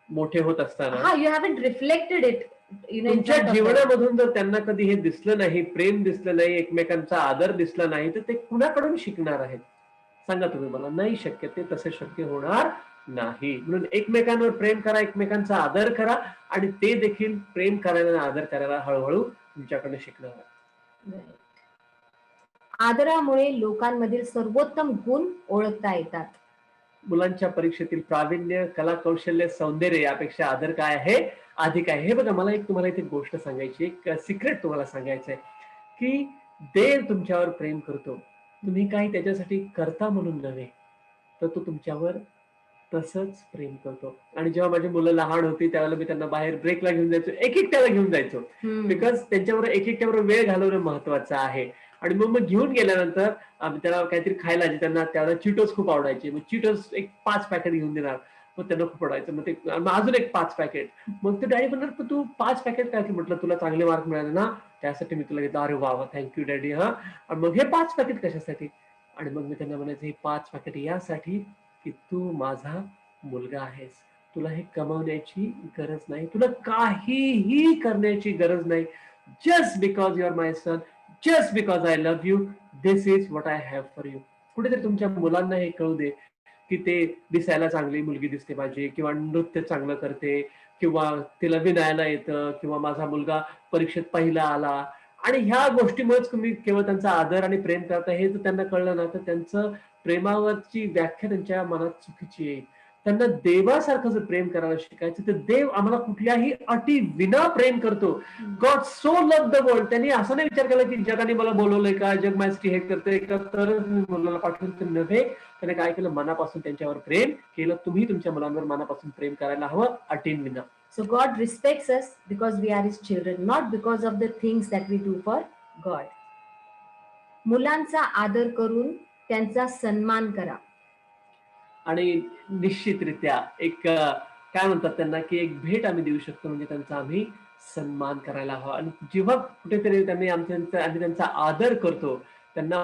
मोठे होत असताना हा यू हॅवंट रिफ्लेक्टेड इट तुमच्या जीवनामधून जर त्यांना कधी हे दिसलं नाही, प्रेम दिसलं नाही, एकमेकांचा आदर दिसला नाही, तर ते कुणाकडून शिकणार आहेत? सांगा तुम्ही मला. नाही शक्य, ते तसे शक्य होणार नाही. म्हणून एकमेकांवर प्रेम करा, एकमेकांचा आदर करा आणि ते देखील प्रेम करायला आणि आदर करायला हळूहळू तुमच्याकडे शिकणार आहे. आदरामुळे लोकांमधील सर्वोत्तम गुण ओळखता येतात. मुलांच्या परीक्षेतील प्रावीण्य, कला, कौशल्य, सौंदर्य यापेक्षा आदर काय आहे, अधिक आहे. हे बघा, मला एक तुम्हाला इथे गोष्ट सांगायची, एक सिक्रेट तुम्हाला सांगायचं आहे की देव तुमच्यावर प्रेम करतो. तुम्ही काही त्याच्यासाठी करता म्हणून नव्हे, तर तो तुमच्यावर तसंच प्रेम करतो. आणि जेव्हा माझी मुलं लहान होती त्यावेळेला मी त्यांना बाहेर ब्रेकला घेऊन जायचो, एक एकट्याला घेऊन जायचो, बिकॉज त्यांच्याबरोबर एक एकट्याबरोबर वेळ घालवणं महत्वाचं आहे. आणि मग घेऊन गेल्यानंतर आम्ही त्याला काहीतरी खायला, त्यांना त्यावेळेला चिटोस खूप आवडायचे, मग चिटोस एक 5 पॅकेट घेऊन देणार, मग त्यांना खूप आवडायचं, मग ते अजून एक 5 पॅकेट. मग ते डॅडी म्हणणार तू 5 पॅकेट काय? म्हटलं तुला चांगले मार्क मिळाले ना, त्यासाठी मी तुला घेतलं. अरे वा वा, थँक्यू डॅडी. हा, आणि मग हे 5 पॅकेट कशासाठी? आणि मग मी त्यांना म्हणायचं हे 5 पॅकेट यासाठी की तू माझा मुलगा आहेस, तुला हे कमवण्याची गरज नाही, तुला काहीही करण्याची गरज नाही. Just because you are my son, just because I love you, this is what I have for you. कुठेतरी तुमच्या मुलांना हे कळू दे की ते दिसायला चांगली मुलगी दिसते पाहिजे, किंवा नृत्य चांगलं करते, किंवा तिला विणायला येतं, किंवा माझा मुलगा परीक्षेत पहिला आला. आणि ह्या गोष्टीमुळेच तुम्ही केवळ त्यांचा आदर आणि प्रेम करता, हे जर त्यांना कळलं ना, तर त्यांचं प्रेमावरची व्याख्या त्यांच्या मनात चुकीची येईल. त्यांना देवासारखं जर प्रेम करायला शिकायचं, तर देव आम्हाला कुठल्याही अटी विना प्रेम करतो. God so love the world. त्यांनी असं नाही विचार केला की जगाने मला बोलवलंय का, जग माझ्यासाठी हे करतंय का, तरच मी मुलाला पाठवून नव्हे. त्याने काय केलं, मनापासून त्यांच्यावर प्रेम केलं. तुम्ही तुमच्या मुलांवर मनापासून प्रेम करायला हवं, अटीन विना. So God respects us because we are His children, not because of the things that we do for God. मुलांचा आदर करून त्यांचा सन्मान करा. आणि निश्चितरित्या एक काय म्हणतात त्यांना, की एक भेट आम्ही देऊ शकतो, म्हणजे त्यांचा आम्ही सन्मान करायला हवा. आणि जेव्हा कुठेतरी आम्ही त्यांचा आदर करतो, त्यांना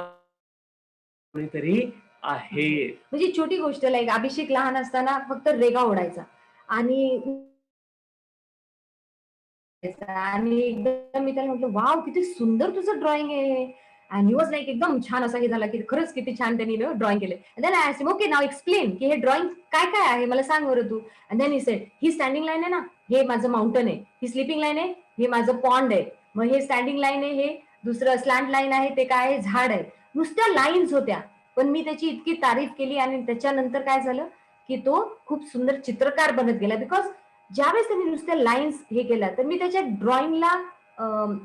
कोणीतरी आहे. म्हणजे छोटी गोष्ट, लाईक अभिषेक लहान असताना फक्त रेगा ओढायचा आणि एकदा मी त्याला म्हटलं वाव किती सुंदर तुझं ड्रॉइंग आहे, अँड ही वॉज लाईक एकदम छान असा हे झाला की खरंच किती छान त्यांनी ड्रॉइंग केले. Then I asked okay now explain की हे ड्रॉइंग काय काय आहे मला सांग बरं तू. And then he said he standing line आहे ना, हे माझं माउंटन आहे, ही स्लिपिंग लाईन आहे, हे माझं पॉन्ड आहे, मग हे स्टँडिंग लाईन आहे, हे दुसरं स्लॅन्ट लाईन आहे, ते काय आहे, झाड आहे. नुसत्या लाईन्स होत्या, पण मी त्याची इतकी तारीफ केली आणि त्याच्यानंतर काय झालं की तो खूप सुंदर चित्रकार बनत गेला. बिकॉज ज्यावेळेस त्यांनी नुसत्या लाईन्स हे केल्या, तर मी त्याच्या ड्रॉइंगला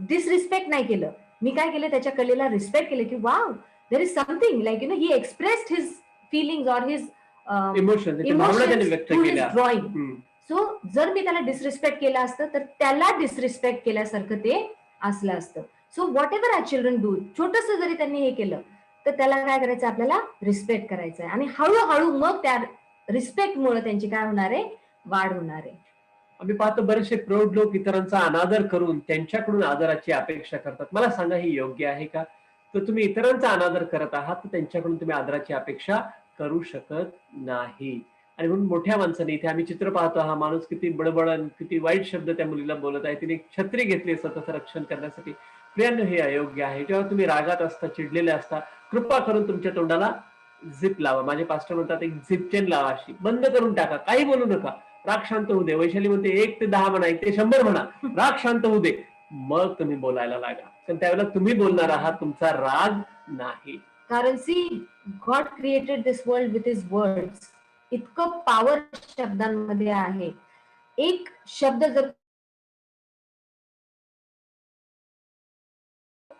डिसरिस्पेक्ट नाही केलं. मी काय केलं, त्याच्या कलेला रिस्पेक्ट केलं की wow there is something like he expressed his feelings or his drawing. So जर मी त्याला डिसरिस्पेक्ट केलं असतं तर त्याला डिसरिस्पेक्ट केल्यासारखं ते असलं असतं. So whatever are children do, छोटस जरी त्यांनी हे केलं तर त्याला काय करायचं, आपल्याला रिस्पेक्ट करायचं आहे. आणि हळूहळू मग त्या रिस्पेक्टमुळे त्यांची काय होणार आहे, वाढ होणार आहे. आम्ही पाहतो बरेचसे प्रौढ लोक इतरांचा अनादर करून त्यांच्याकडून आदराची अपेक्षा करतात. मला सांगा, हे योग्य आहे का? तर तुम्ही इतरांचा अनादर करत आहात, तर त्यांच्याकडून तुम्ही आदराची अपेक्षा करू शकत नाही. आणि म्हणून मोठ्या माणसाने, इथे आम्ही चित्र पाहतो, हा माणूस किती बडबड, किती वाईट शब्द त्या मुलीला बोलत आहे. तिने छत्री घेतली स्वतःचं रक्षण करण्यासाठी. प्रियांनो, हे अयोग्य आहे. जेव्हा तुम्ही रागात असता, चिडलेले असता, कृपा करून तुमच्या तोंडाला झिप लावा. माझे पास्टर म्हणतात एक झिप चेन लावा, अशी बंद करून टाका, काही बोलू नका. राग शांत होऊ दे. वैशाली म्हणते 1 ते 10 म्हणा, 1 ते 100 म्हणा, राग शांत होऊ दे, मग तुम्ही बोलायला लागा. पण त्यावेळेला तुम्ही बोलणार आहात, तुमचा राग नाही. कारण see God created this world with his words. इतकं पॉवर शब्दांमध्ये आहे. एक शब्द जर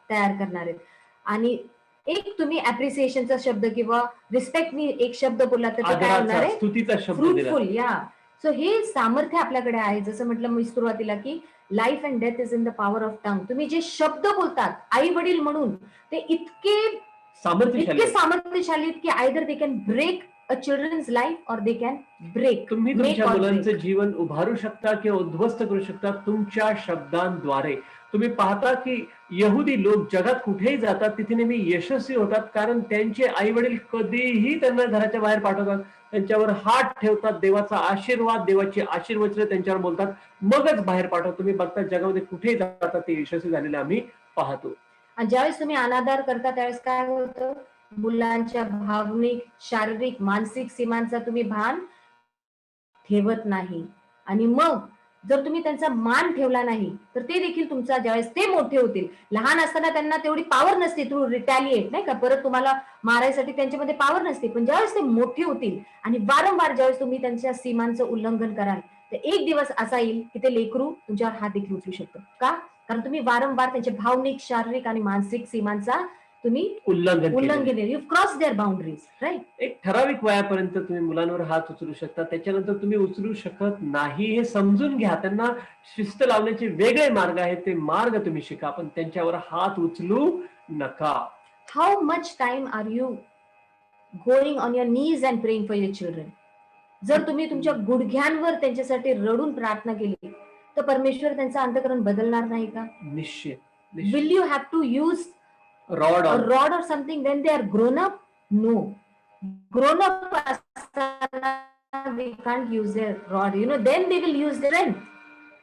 तयार करणार आहेत आणि एक तुम्ही अप्रिसिएशनचा शब्द किंवा रिस्पेक्टनी एक शब्द बोलला तर काय होणार आहे, स्तुतीचा शब्द दिला. फ्रुटफुल. या सो हे सामर्थ्य आपल्याकडे आहे. जसं म्हटलं मी सुरुवातीला की life and death is in the power of tongue. तुम्ही जे शब्द बोलतात आई वडील म्हणून, ते इतके सामर्थ्यशाली इतके असतात. सामर्थ्यशाली आहेत की either they can break a children's life or they can break तुम्ही मेक तुमच्या और मुलांचं ब्रेक. जीवन उभारू शकता किंवा उद्ध्वस्त करू शकता तुमच्या शब्दांद्वारे. तुम्ही पाहता की यहुदी लोक जगात कुठेही जातात तिथे नेहमी यशस्वी होतात, कारण त्यांचे आई वडील कधीही त्यांना घराच्या बाहेर पाठवतात, त्यांच्यावर हात ठेवतात, देवाचा आशीर्वाद, देवाची आशीर्वचनं त्यांच्यावर बोलतात, मगच बाहेर पाठवतात. तुम्ही बघता जगामध्ये कुठेही जातात ते यशस्वी झालेले आम्ही पाहतो. आणि ज्यावेळेस तुम्ही अनादर करता त्यावेळेस काय होतं, मुलांच्या भावनिक, शारीरिक, मानसिक सीमांचा तुम्ही भान ठेवत नाही. आणि मग जर तुम्ही त्यांचा मान ठेवला नाही तर ते देखील तुमचा, ज्यावेळेस ते मोठे होतील, लहान असताना त्यांना तेवढी पॉवर नसते टू रिटॅलिएट, नाही का, परत तुम्हाला मारायसाठी त्यांच्यामध्ये पॉवर नसते, पण ज्यावेळेस ते मोठे होतील आणि वारंवार ज्यावेळेस तुम्ही त्यांच्या सीमांचं उल्लंघन कराल तर एक दिवस असा येईल की ते लेकरू तुमच्यावर हात देखील उचलू शकतं. का? कारण तुम्ही वारंवार त्यांच्या भावनिक, शारीरिक आणि मानसिक सीमांचा तुम्ही उल्लंघन केलेलं. उल्लंघन केले. You cross their boundaries, right. एक ठराविक वयापर्यंत तुम्ही मुलांवर हात उचलू शकता, त्याच्यानंतर तुम्ही उचलू शकत नाही हे समजून घ्या. त्यांना शिस्त लावण्याचे वेगळे मार्ग आहेत, ते मार्ग तुम्ही शिका, पण त्यांच्यावर हात उचलू नका. How much time are you going on your knees and praying for your children? जर तुम्ही तुमच्या गुडघ्यांवर त्यांच्यासाठी रडून प्रार्थना केली तर परमेश्वर त्यांचं अंतःकरण बदलणार नाही का? निश्चित. Will you have to use rod a rod or something when they are grown up? No. Grown up asthana, we can't use their rod. Then they will use their strength,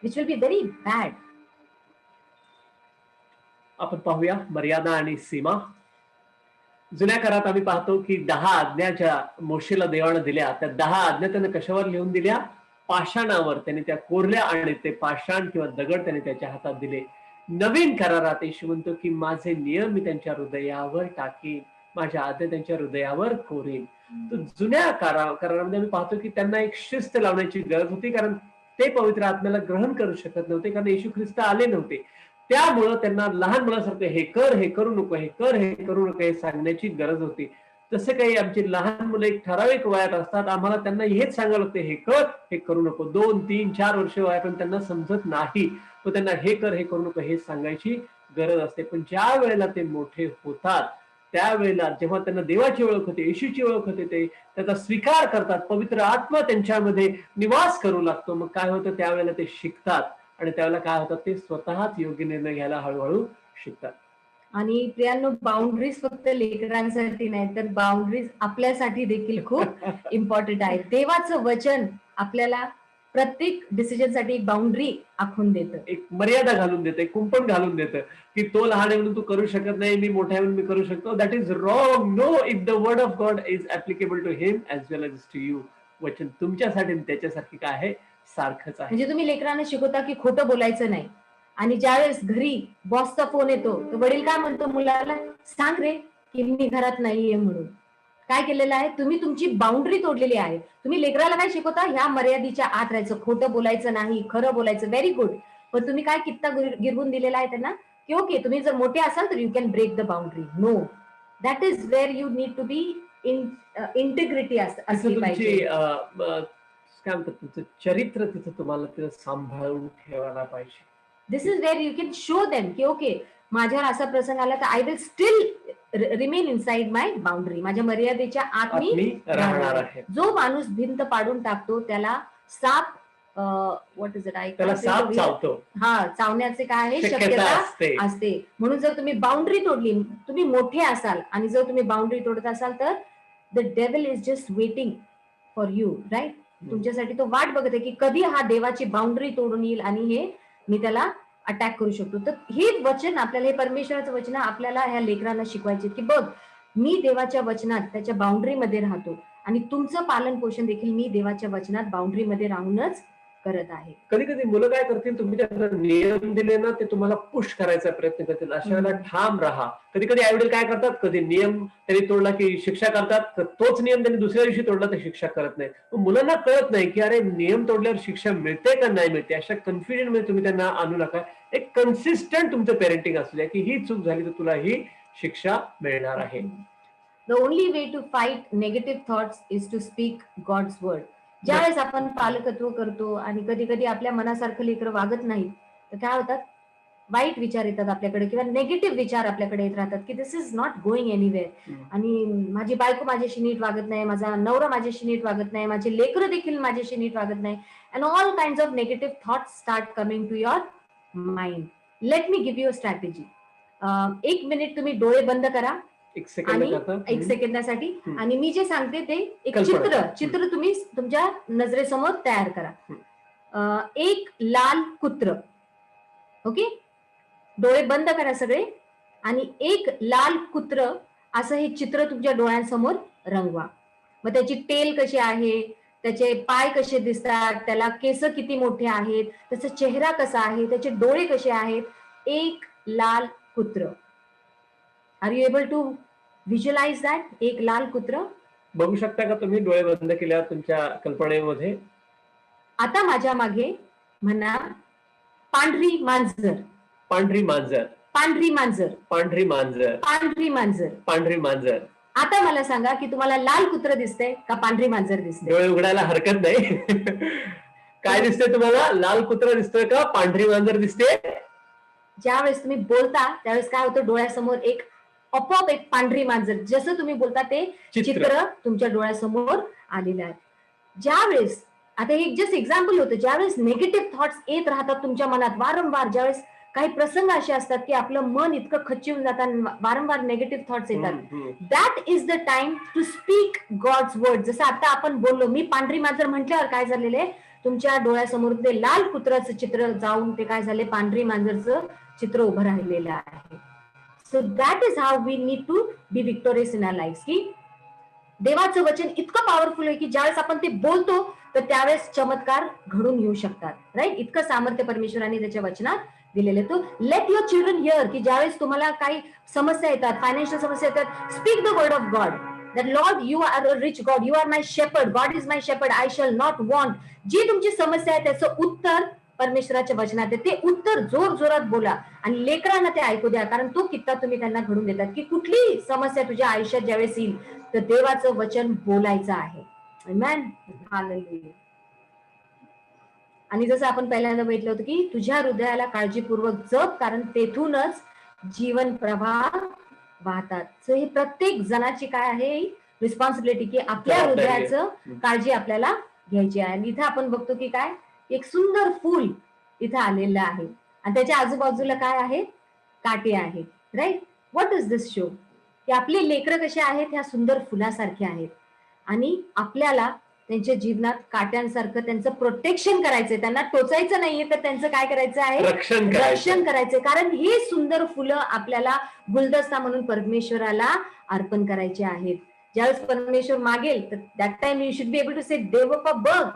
which will be very bad. आपण पाहूया मर्यादा आणि सीमा. जुन्या काळात आम्ही पाहतो की 10 आज्ञा ज्या मोशेला देवानं दिल्या, त्या 10 आज्ञा त्यानं कशावर लिहून दिल्या? पाषाणावर. त्याने त्या कोरल्या आणि ते पाषाण किंवा दगड त्याने त्याच्या हातात दिले. नवीन करारात येशू म्हणतो की माझे नियम मी त्यांच्या हृदयावर टाकीन, माझ्या आज्ञा त्यांच्या हृदयावर कोरेन. तर जुन्या करारामध्ये आम्ही पाहतो की त्यांना एक शिस्त लावण्याची गरज होती, कारण ते पवित्र आत्म्याला ग्रहण करू शकत नव्हते, कारण येशू ख्रिस्त आले नव्हते. त्यामुळं त्यांना लहान मुलासारखं हे कर, हे करू नको, हे कर, हे करू नको हे सांगण्याची गरज होती. तसं काही आमची लहान मुलं एक ठराविक वयात असतात, आम्हाला त्यांना हेच सांगावं लागतं, हे कर, हे करू नको. 2, 3, 4 वर्ष वयापर्यंत त्यांना समजत नाही, तो त्यांना हे कर, हे करू नको हे सांगायची गरज असते. पण ज्या वेळेला ते मोठे होतात त्यावेळेला, जेव्हा त्यांना देवाची ओळख होते, येशूची ओळख होते, ते त्याचा स्वीकार करतात, पवित्र आत्मा त्यांच्यामध्ये निवास करू लागतो, मग काय होतं, त्यावेळेला ते शिकतात आणि त्यावेळेला काय होतं, ते स्वतःच योग्य निर्णय घ्यायला हळूहळू शिकतात. आणि प्रियांनो, बाउंड्रीज फक्त लेकरांसाठी नाही तर बाउंड्रीज आपल्यासाठी देखील खूप इम्पॉर्टंट आहे. देवाचं वचन आपल्याला प्रत्येक डिसिजनसाठी एक बाउंड्री आखून देतं, एक मर्यादा घालून देतं, एक कुंपण घालून देतं की तो लहान आहे म्हणून तू करू शकत नाही, मी मोठा आहे म्हणून मी करू शकतो. That is wrong. No, if the word of God is applicable to him as well as to you. वचन तुमच्यासाठी त्याच्यासाठी काय आहे, सारखंच आहे. म्हणजे तुम्ही लेकरांना शिकवता की खोटं बोलायचं नाही, आणि ज्यावेळेस घरी बॉसचा फोन येतो तर वडील काय म्हणतो मुलाला, सांग रे की मी घरात नाहीये म्हणून. काय केलेलं आहे, तुम्ही तुमची बाउंड्री तोडलेली आहे. तुम्ही लेकराला काय शिकवता, ह्या मर्यादेच्या आत राहायचं, खोटं बोलायचं नाही, खरं बोलायचं, व्हेरी गुड. पण तुम्ही काय कित्ता गिरवून दिलेला आहे त्यांना की ओके तुम्ही जर मोठे असाल तर you can break the boundary. No, that is where you need to be integrity असली पाहिजे. काय म्हणतात, तुमचं चरित्र तिथं तुम्हाला तिथं सांभाळून ठेवायला पाहिजे. This is where you can show them की ओके माझ्यावर असा प्रसंग आला तर I will still remain inside my boundary, माझ्या मर्यादेच्या आत मी राहणार आहे. जो माणूस भिंत पाडून टाकतो त्याला साप, व्हॉट इज इट, त्याला साप चावतो. हा, चावण्याचे काय आहे, शक्यता असते. म्हणून जर तुम्ही बाउंड्री तोडली, तुम्ही मोठे असाल आणि जर तुम्ही बाउंड्री तोडत असाल तर the devil is just waiting for you, right. तुमच्यासाठी तो वाट बघत आहे की कधी हा देवाची बाउंड्री तोडून येईल आणि हे मी त्याला अटॅक करू शकतो. तर हे वचन आपल्याला, हे परमेश्वराचं वचन आपल्याला ह्या लेकरांना शिकवायचे की बघ, मी देवाच्या वचनात त्याच्या बाउंड्रीमध्ये राहतो आणि तुमचं पालन पोषण देखील मी देवाच्या वचनात बाउंड्रीमध्ये राहूनच करत आहे. कधी कधी मुलं काय करतील, तुम्ही त्यांना नियम दिले ना ते तुम्हाला पुश करायचा प्रयत्न करतील, अशा वेळेला ठाम राहा. कधी कधी आईवडील काय करतात, कधी नियम त्यांनी तोडला की शिक्षा करतात, तर तोच नियम त्यांनी दुसऱ्या दिवशी तोडला तर शिक्षा करत नाही. मुलांना कळत नाही की अरे नियम तोडल्यावर शिक्षा मिळते का नाही मिळते, अशा कन्फ्युजन मध्ये तुम्ही त्यांना आणू नका. एक कन्सिस्टंट तुमचं पेरेंटिंग असू द्या की ही चूक झाली तर तुला ही शिक्षा मिळणार आहे. The only way to fight negative thoughts is to speak God's word. ज्यावेळेस आपण पालकत्व करतो आणि कधी कधी आपल्या मनासारखं लेकरं वागत नाही तर काय होतात, वाईट विचार येतात आपल्याकडे किंवा नेगेटिव्ह विचार आपल्याकडे येत राहतात की दिस इज नॉट गोइंग एनिवेअर, आणि माझी बायको माझ्याशी नीट वागत नाही, माझा नवरा माझ्याशी नीट वागत नाही, माझे लेकरं देखील माझ्याशी नीट वागत नाही, and all kind of negative thoughts start coming to your mind. Let me give you a strategy. 1 minute तुम्ही डोळे बंद करा एक सेकंद आणि करता. 1 सेकंदासाठी, आणि मी जे सांगते ते एक कल्पना. चित्र तुम्ही तुमच्या नजरेसमोर तयार करा. एक लाल कुत्र. ओके, डोळे बंद करा सगळे, आणि एक लाल कुत्र असं हे चित्र तुमच्या डोळ्यांसमोर रंगवा. मग त्याची टेल कशी आहे, त्याचे पाय कसे दिसतात, त्याला केस किती मोठे आहेत, त्याचा चेहरा कसा आहे, त्याचे डोळे कसे आहेत. एक लाल कुत्र. Are you able to visualise that? एक लाल कुत्र. बघू शकता का तुम्ही डोळे बंद केल्यावर तुमच्या कल्पनेमध्ये? आता माझ्या मागे म्हणा पांढरी मांजर. पांढरी मांजर. पांढरी मांजर. पांढरी मांजर. पांढरी मांजर. पांढरी मांजर. आता मला सांगा की तुम्हाला लाल कुत्र दिसतंय का पांढरी मांजर दिसते? डोळे उघडायला हरकत नाही. काय दिसते तुम्हाला? लाल कुत्रा दिसतोय का पांढरी मांजर दिसते? ज्यावेळेस तुम्ही बोलता त्यावेळेस काय होतं, डोळ्यासमोर एक आपोआप एक पांढरी मांजर, जसं तुम्ही बोलता ते चित्र तुमच्या डोळ्यासमोर आलेलं आहे. ज्यावेळेस, आता हे जस्ट एक्झाम्पल होतं, ज्यावेळेस निगेटिव्ह थॉट्स येत राहतात तुमच्या मनात वारंवार, ज्यावेळेस काही प्रसंग असे असतात की आपलं मन इतकं खच्चून जातात, वारंवार निगेटिव्ह थॉट्स येतात, that is the time to speak God's word. जसं आता आपण बोललो, मी पांढरी मांजर म्हटल्यावर काय झालेलं आहे, तुमच्या डोळ्यासमोर ते लाल कुत्र्याचं चित्र जाऊन ते काय झाले, पांढरी मांजरचं चित्र उभं राहिलेलं आहे. So that is how we need to be victorious in our life. की देवाचं वचन इतकं पॉवरफुल आहे की ज्यावेळेस आपण ते बोलतो तर त्यावेळेस चमत्कार घडून येऊ शकतात. राईट, इतकं सामर्थ्य परमेश्वराने त्याच्या वचनात दिलेले. तो लेट युअर चिल्ड्रन हिअर, की ज्यावेळेस तुम्हाला काही समस्या येतात, फायनान्शियल समस्या येतात, speak the word of God. That Lord you are a rich God, you are my shepherd, God is my shepherd, I shall not want. जी तुमची समस्या आहे त्याचं उत्तर परमेश्वराच्या वचनात आहे, ते उत्तर जोर जोरात बोला आणि लेकरांना ते ऐकू द्या, कारण तो कित्ता तुम्ही त्यांना घडून देतात की कुठली समस्या तुझ्या आयुष्यात ज्यावेळेस येईल तर देवाचं वचन बोलायचं आहे. आमेन, हालेलुया. आणि जसं आपण पहिल्यांदा बघितलं होतं की तुझ्या हृदयाला काळजीपूर्वक जप, कारण तेथूनच जीवन प्रवाह वाहतात. सो ही प्रत्येक जणाची काय आहे रिस्पॉन्सिबिलिटी, की आपल्या हृदयाचं काळजी आपल्याला घ्यायची आहे. आणि इथं आपण बघतो की काय, एक सुंदर फूल इथं आलेलं आहे आणि त्याच्या आजूबाजूला काय आहे, काटे आहेत. Right, what is this show? की आपली लेकरं कशी आहेत, ह्या सुंदर फुलासारखे आहेत आणि आपल्याला त्यांच्या जीवनात काट्यांसारखं त्यांचं प्रोटेक्शन करायचंय, त्यांना टोचायचं नाहीये, तर त्यांचं काय करायचं आहे, रक्षण करायचंय. कारण हे सुंदर फुलं आपल्याला गुलदस्ता म्हणून परमेश्वराला अर्पण करायचे आहेत. ज्यावेळेस परमेश्वर मागेल तर that time you should be able to say, देवबापा बघ,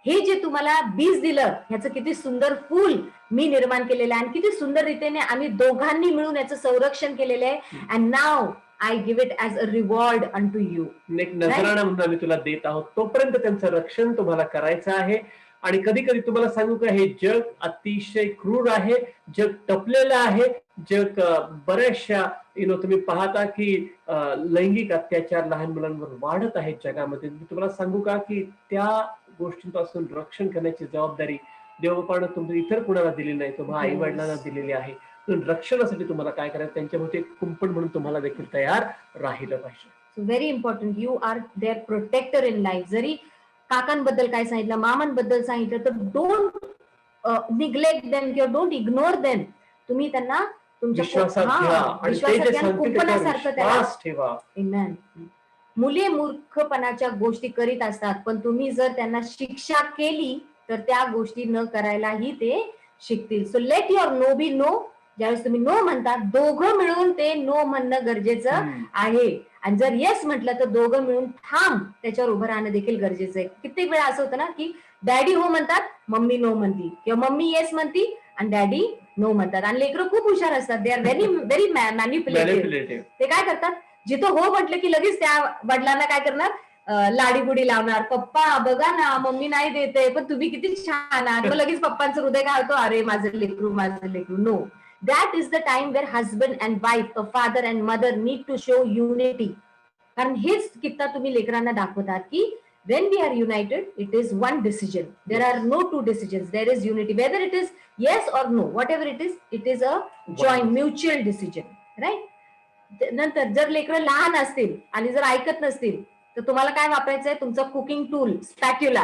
हे जे तुम्हाला बीज दिलं ह्याचं किती सुंदर फूल मी निर्माण केलेलं आहे आणि किती सुंदर रीतीने आम्ही दोघांनी मिळून याचं संरक्षण केलेलं आहे. And now I give it as a reward unto you. एक नजराणा म्हणून आम्ही तुला देत आहोत. तोपर्यंत त्यांचं रक्षण तुम्हाला करायचं आहे. आणि कधी कधी तुम्हाला सांगू का, हे जग अतिशय क्रूर आहे, जग टपलेलं आहे, जग बऱ्याचशा तुम्ही पाहता की लैंगिक अत्याचार लहान मुलांवर वाढत आहेत जगामध्ये. मी तुम्हाला सांगू का की त्या गोष्टींपासून रक्षण करण्याची जबाबदारी देवबापानं तुमच्या इतर कुणाला दिली नाही, तुम्हाला आई वडिलांना दिलेली आहे. रक्षणासाठी तुम्हाला काय करायचं, त्यांच्यामध्ये एक कुंपण म्हणून तुम्हाला देखील तयार राहिलं पाहिजे. Very important, you are their protector in life. जरी काकांबद्दल काय सांगितलं, मामांबद्दल सांगितलं, तर डोंट निग्लेक्ट देम किंवा डोंट इग्नोर देम. तुम्ही त्यांना तुमच्या विश्वासात कुंपणासारखं ठेवा. आमेन. मुले मूर्खपणाच्या गोष्टी करीत असतात, पण तुम्ही जर त्यांना शिक्षा केली तर त्या गोष्टी न करायलाही ते शिकतील. So let your no be no. ज्यावेळेस तुम्ही नो म्हणता, दोघं मिळून ते नो म्हणणं गरजेचं आहे. आणि जर येस म्हटलं तर दोघं मिळून ठाम त्याच्यावर उभं राहणं देखील गरजेचं आहे. कित्येक वेळा असं होतं ना की डॅडी हो म्हणतात, मम्मी नो म्हणती, किंवा मम्मी येस म्हणती आणि डॅडी नो म्हणतात. आणि लेकरं खूप हुशार असतात, दे आर व्हेरी व्हेरी मॅन्युप्युलेटिव्ह. ते काय करतात, जिथं हो म्हटलं की लगेच त्या वडिलांना काय करणार, लाडीगुडी लावणार. पप्पा बघा ना, मम्मी नाही देते, पण तुम्ही किती छान आहात. मग लगेच पप्पांचं हृदय काय होतं, अरे माझं लेकरू, माझं लेकरू. No, that is the time where husband and wife, a father and mother need to show unity. कारण हेच कित्ता तुम्ही लेकरांना दाखवतात की when we are united, it is one decision. There are no two decisions. There is unity. Whether it is yes or no, whatever it is a joint mutual decision, right? नंतर जर लेकरं लहान असतील आणि जर ऐकत नसतील तर तुम्हाला काय वापरायचंय? तुमचं कुकिंग टूल स्पॅच्युला.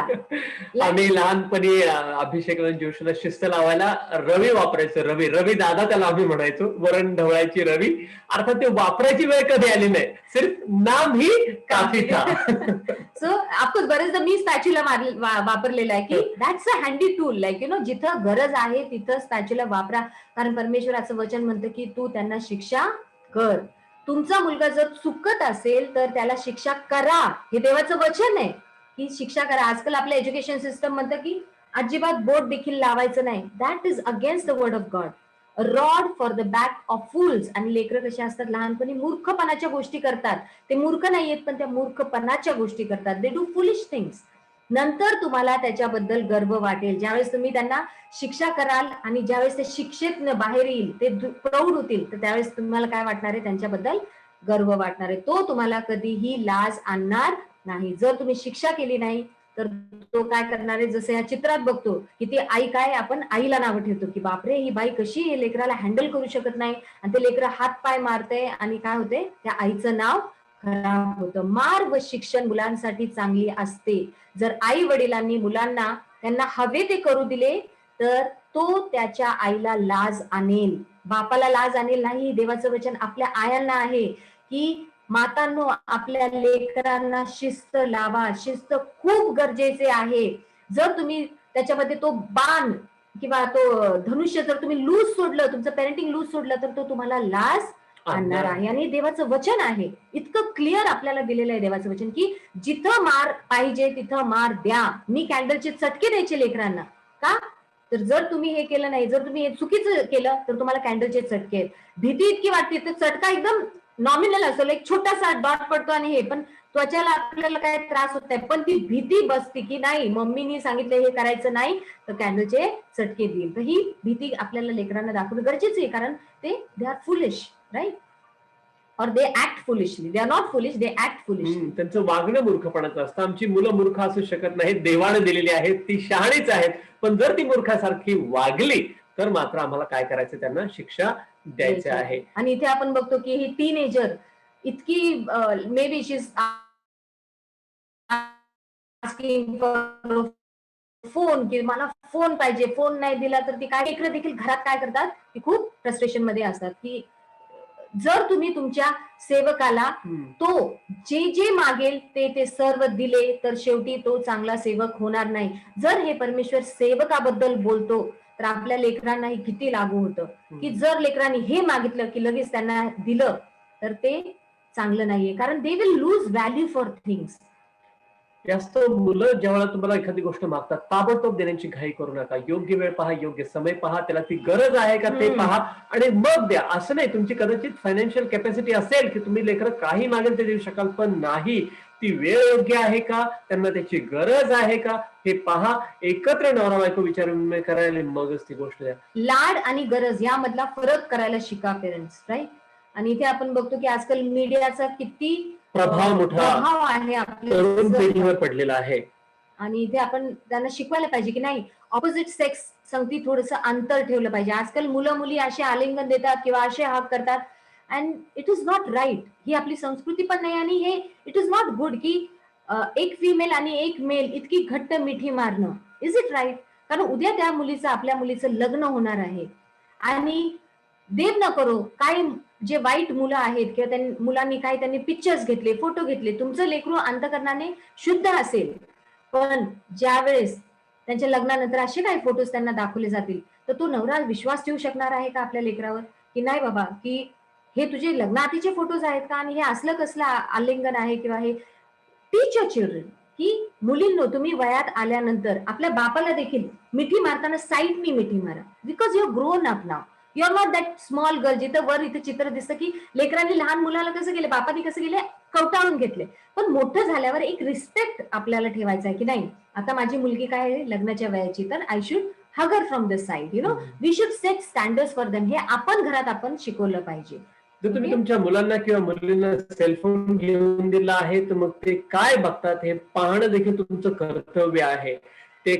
आम्ही लहानपणी अभिषेक जोशीला शिस्त लावायला रवी वापरायचो. रवी रवी दादा त्याला आम्ही म्हणायचो. वरण ढवळायची रवी. अर्थात ते वापरायची वेळ कधी आली नाही. सिर्फ नाम ही काफी था. सो ऑफकोर्स बरेचदा मी स्पॅच्युला वापरलेला आहे की that's a handy tool. Like you no, जिथं गरज आहे तिथं स्पॅच्युला वापरा. कारण परमेश्वराचं वचन म्हणतं की तू त्यांना शिक्षा कर. तुमचा मुलगा जर चुकत असेल तर त्याला शिक्षा करा. हे देवाचं वचन आहे की शिक्षा करा. आजकाल आपलं एज्युकेशन सिस्टम म्हणतं की अजिबात बोट देखील लावायचं नाही. That is against the word of God. Rod for the back of fools. आणि लेकरं कशी असतात? लहानपणी मूर्खपणाच्या गोष्टी करतात. ते मूर्ख नाहीयेत पण त्या मूर्खपणाच्या गोष्टी करतात. They do foolish things. नंतर तुम्हाला त्याच्याबद्दल गर्व वाटेल ज्यावेळेस तुम्ही त्यांना शिक्षा कराल आणि ज्यावेळेस ते शिक्षेत बाहेर येईल, ते प्रौढ होतील, तर त्यावेळेस तुम्हाला काय वाटणार आहे? त्यांच्याबद्दल गर्व वाटणार आहे. तो तुम्हाला कधीही लाज आणणार नाही. जर तुम्ही शिक्षा केली नाही तर तो काय करणार आहे? जसं या चित्रात बघतो की ती आई, काय आपण आईला नावं ठेवतो की बापरे ही बाई कशी हे लेकराला हँडल करू शकत नाही, आणि ते लेकरं हात पाय मारते आणि काय होते? त्या आईचं नाव खराब होतं. मार व शिक्षण मुलांसाठी चांगली असते. जर आई वडिलांनी मुलांना त्यांना हवे ते करू दिले तर तो त्याच्या आईला लाज आणेल, बापाला लाज आणेल नाही. देवाचं वचन आपल्या आयांना आहे की मातांनो, आपल्या लेकरांना शिस्त लावा. शिस्त खूप गरजेचे आहे. जर तुम्ही त्याच्यामध्ये तो बाण किंवा तो धनुष्य जर तुम्ही लूज सोडलं, तुमचं पेरेंटिंग लूज सोडलं, तर तो तुम्हाला लाज आणणार आहे. आणि देवाचं वचन आहे, इतकं क्लिअर आपल्याला दिलेलं आहे देवाचं वचन की जिथं मार पाहिजे तिथं मार द्या. मी कॅन्डलचे चटके द्यायचे लेकरांना. का? तर जर तुम्ही हे केलं नाही, जर तुम्ही हे चुकीचं केलं तर तुम्हाला कॅन्डलचे चटके आहेत. भीती इतकी वाटते तर चटका एकदम नॉमिनल असतो, एक छोटासा डॉट पडतो आणि हे पण त्वचेला आपल्याला काय त्रास होत नाही, पण ती भीती बसते की नाही मम्मीनी सांगितलं हे करायचं नाही तर कॅन्डलचे चटके देईल. तर ही भीती आपल्याला लेकरांना दाखवणं गरजेचं आहे. कारण ते दे आर फुलिश, राईट? और they act foolishly. They are not foolish, they act foolishly. त्यांचं वागणं मूर्खपणाचं असतं. आमची मुलं मूर्ख असू शकत नाहीत, देवाने दिलेली आहेत, ती शहाणीच आहेत. पण जर ती मूर्खासारखी वागली तर मात्र आम्हाला काय करायचं? त्यांना शिक्षा द्यायची आहे. आणि इथे आपण बघतो की ही टीनेजर इतकी may be she is asking for phone, की मला फोन पाहिजे, फोन नाही दिला तर ती काय, लेकरं देखील घरात काय करतात की खूप फ्रस्ट्रेशन मध्ये असतात की जर तुम्ही तुमच्या सेवकाला तो जे जे मागेल ते सर्व दिले तर शेवटी तो चांगला सेवक होणार नाही. जर हे परमेश्वर सेवकाबद्दल बोलतो तर आपल्या लेकरांनाही किती लागू होतं की जर लेकरांनी हे मागितलं की लगेच त्यांना दिलं तर ते चांगलं नाहीये. कारण they will lose value for things. जास्त मुलं जेव्हा तुम्हाला एखादी गोष्ट मागतात ताबडतोब देण्याची घाई करू नका. योग्य वेळ पहा, योग्य समय पहा, त्याला ती गरज आहे का ते पहा आणि मग द्या. असं नाही, तुमची कदाचित फायनान्शियल कॅपॅसिटी असेल की तुम्ही लेकरं काही मागेल ते देऊ शकाल, पण नाही, ती वेळ योग्य आहे का, त्यांना त्याची गरज आहे का हे पहा. एकत्र नवरा बायको विचार विनिमय करायला मगच ती गोष्ट द्या. लाड आणि गरज यामधला फरक करायला शिका पेरेंट्स, राईट? आणि इथे आपण बघतो की आजकाल मीडियाचा किती प्रभाव आहे आपल्या तरुण पिढीवर पडलेला आहे. आणि इथे आपण त्यांना शिकवायला पाहिजे की नाही, ऑपोजिट सेक्स संगती थोडंसं अंतर ठेवलं पाहिजे. आजकाल मुलं मुली असे आलिंगन देतात किंवा असे हाक करतात and it is not right. ही आपली संस्कृती पण नाही आणि हे इट इज नॉट गुड की एक फिमेल आणि एक मेल इतकी घट्ट मिठी मारणं. Is it right? कारण उद्या त्या मुलीचं, आपल्या मुलीचं लग्न होणार आहे आणि देव न करो काय जे वाईट मुलं आहेत किंवा मुलांनी काय त्यांनी पिक्चर्स घेतले, फोटो घेतले, तुमचं लेकरू अंतकरणाने शुद्ध असेल पण ज्या वेळेस त्यांच्या लग्नानंतर असे काही फोटोज त्यांना दाखवले जातील तर तो नवरा विश्वास ठेवू शकणार आहे का आपल्या लेकरावर की नाही बाबा की हे तुझे लग्नाआधीचे फोटोज आहेत का आणि हे असलं कसलं आलिंगन आहे किंवा हे. टीच युअर चिल्ड्रन की मुलींनो, तुम्ही वयात आल्यानंतर आपल्या बापाला देखील मिठी मारताना साईडनी मिठी मारा. Because you grown up now. You are not that small girl. जिथं वर इथे चित्र दिसतं की लेकरांनी लहान मुलाला कसं केलं, बापानी कसं केलं, कवटाळून घेतले. पण मोठं झाल्यावर एक रिस्पेक्ट आपल्याला ठेवायचा आहे की नाही, आता माझी मुलगी काय आहे लग्नाच्या वयाची तर I should hug her from the side. You know, we should set standards for them. हे आपण घरात आपण शिकवलं पाहिजे. जर तुम्ही Okay. तुमच्या मुलांना किंवा मुलींना सेलफोन घेऊन दिला आहे तर मग ते काय बघतात हे पाहणं देखील तुमचं कर्तव्य आहे. ते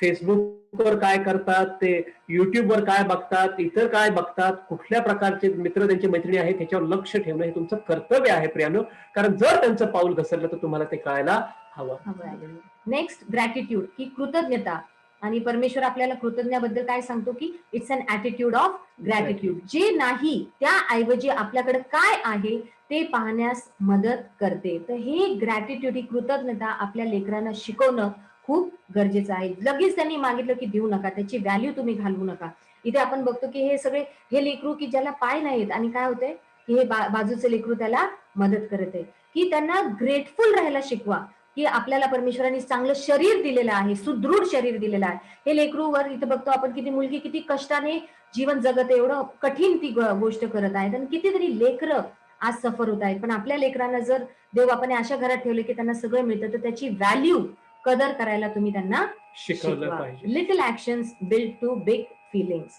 फेसबुकवर काय करतात, ते युट्यूबवर काय बघतात, इतर काय बघतात, कुठल्या प्रकारचे मित्र त्यांचे मैत्रिणी आहेत ह्याच्यावर लक्ष ठेवणं हे तुमचं कर्तव्य आहे प्रियानो. कारण जर त्यांचं पाऊल घसरलं तर तुम्हाला ते कळायला हवं. नेक्स्ट ग्रॅटिट्यूड, की कृतज्ञता. आणि परमेश्वर आपल्याला कृतज्ञतेबद्दल काय सांगतो, की it's an attitude of gratitude. जे नाही त्याऐवजी आपल्याकडे काय आहे ते पाहण्यास मदत करते. तर हे ग्रॅटिट्यूड, ही कृतज्ञता आपल्या लेकरांना शिकवणं खूप गरजेचं आहे. लगेच त्यांनी मागितलं की देऊ नका, त्याची व्हॅल्यू तुम्ही घालवू नका. इथे आपण बघतो की हे सगळे हे लेकरू की ज्याला पाय नाहीत आणि काय होतंय की हे बाजूचे लेकरू त्याला मदत करत आहे, की त्यांना ग्रेटफुल राहायला शिकवा, की आपल्याला परमेश्वराने चांगलं शरीर दिलेलं आहे, सुदृढ शरीर दिलेलं आहे. हे लेकरूवर इथं बघतो आपण किती मुलगी किती कष्टाने जीवन जगत आहे, एवढं कठीण ती गोष्ट करत आहेत आणि कितीतरी लेकरं आज सफर होत आहेत. पण आपल्या लेकरांना जर देव आपण अशा घरात ठेवले की त्यांना सगळं मिळतं, तर त्याची व्हॅल्यू कदर करायला तुम्ही त्यांना शिकवलं पाहिजे. Little actions build to big feelings.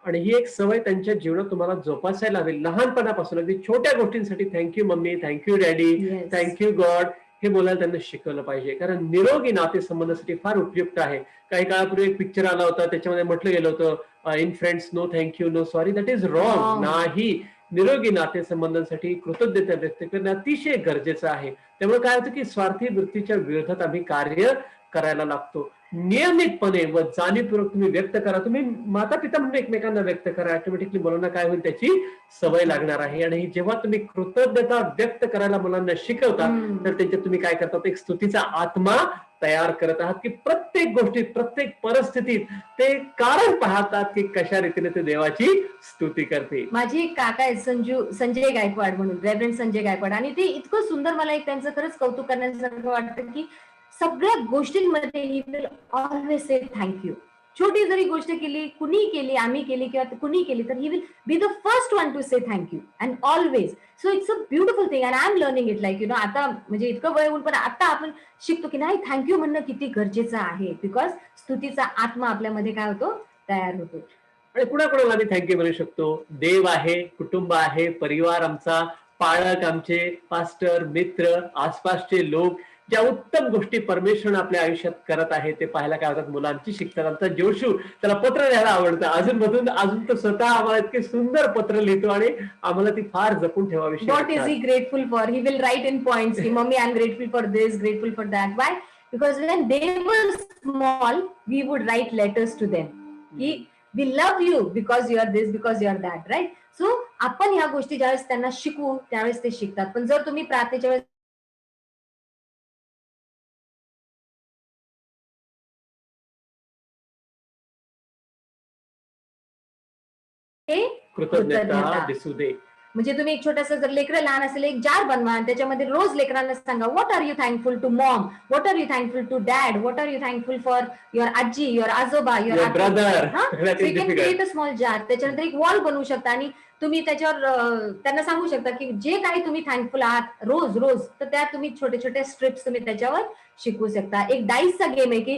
आणि ही एक सवय त्यांच्या जीवनात तुम्हाला जोपासायला हवी लहानपणापासून. अगदी छोट्या गोष्टींसाठी thank you mummy, thank you daddy, thank you God हे बोलायला त्यांना शिकवलं पाहिजे. कारण निरोगी नातेसंबंधासाठी फार उपयुक्त आहे. काही काळापूर्वी एक पिक्चर आला होता, त्याच्यामध्ये म्हटलं गेलं होतं in friends no thank you no sorry, that is wrong. नाही, निरोगी नातेसंबंधांसाठी कृतज्ञता व्यक्त करणं अतिशय गरजेचं आहे. त्यामुळे काय होतं की स्वार्थी वृत्तीच्या विरोधात आम्ही कार्य करायला लागतो. नियमितपणे व जाणीवपूर्वक तुम्ही व्यक्त करा. तुम्ही माता पिता म्हणून एकमेकांना व्यक्त करा. ऑटोमॅटिकली मुलांना काय होईल त्याची सवय लागणार आहे. आणि जेव्हा तुम्ही कृतज्ञता व्यक्त करायला मुलांना शिकवता तर त्याच्यात तुम्ही काय करतात, एक स्तुतीचा आत्मा तयार करत आहात, की प्रत्येक गोष्टीत प्रत्येक परिस्थितीत ते कारण पाहतात की कशा रीतीने ते देवाची स्तुती करते. माझी एक काका आहेत संजय गायकवाड म्हणून, रेव्हरंड संजय गायकवाड, आणि ते इतकं सुंदर, मला एक त्यांचं खरंच कौतुक करण्यासारखं वाटतं की सगळ्या गोष्टींमध्ये he will always say thank you. छोटी जरी गोष्ट केली, कुणी केली, आम्ही केली किंवा कुणी केली, तर he will be the first one two say thank you and always. So it's a beautiful thing and I am learning it. Like आता म्हणजे इतकं वय होऊन पण आता आपण शिकतो की नाही, थँक्यू म्हणणं किती गरजेचं आहे. बिकॉज स्तुतीचा आत्मा आपल्यामध्ये काय होतो, तयार होतो. आणि कुणाकुणाला आम्ही थँक्यू म्हणू शकतो. देव आहे, कुटुंब आहे, परिवार आमचा, पालक आमचे, पास्टर, मित्र, आसपासचे लोक, ज्या उत्तम गोष्टी परमेश्वर आपल्या आयुष्यात करत आहे ते पाहायला काय होतात, मुलांची शिकतात. आमचा जोशू, त्याला पत्र लिहायला आवडतं. अजून तो स्वतः आम्हाला इतके सुंदर पत्र लिहितो आणि आम्हाला ती फार जपून ठेवावी. What is he grateful for? He will write in points. Mommy, I'm grateful for this, grateful for that. Why? Because when they were small, we would write letters to them. We love you because you are this, because you are that, right? So आपण ह्या गोष्टी ज्यावेळेस त्यांना शिकवू त्यावेळेस ते शिकतात. पण जर तुम्ही प्रार्थनेच्या वेळेस कृतज्ञता दिसू दे. म्हणजे तुम्ही एक छोटासा, जर लेकरं लहान असेल, एक जार बनवा आणि त्याच्यामध्ये रोज लेकरांना सांगा, what are you thankful to mom, what are you thankful to dad, what are you thankful for your aaji, your ajoba, your brother. Create a small jar. त्याच्यानंतर एक वॉल बनवू शकता आणि तुम्ही त्याच्यावर त्यांना सांगू शकता की जे काही तुम्ही थँकफुल आहात रोज रोज, तर त्या तुम्ही छोटे छोटे स्ट्रिप्स तुम्ही त्याच्यावर शिकवू शकता. एक डाईसचा गेम आहे की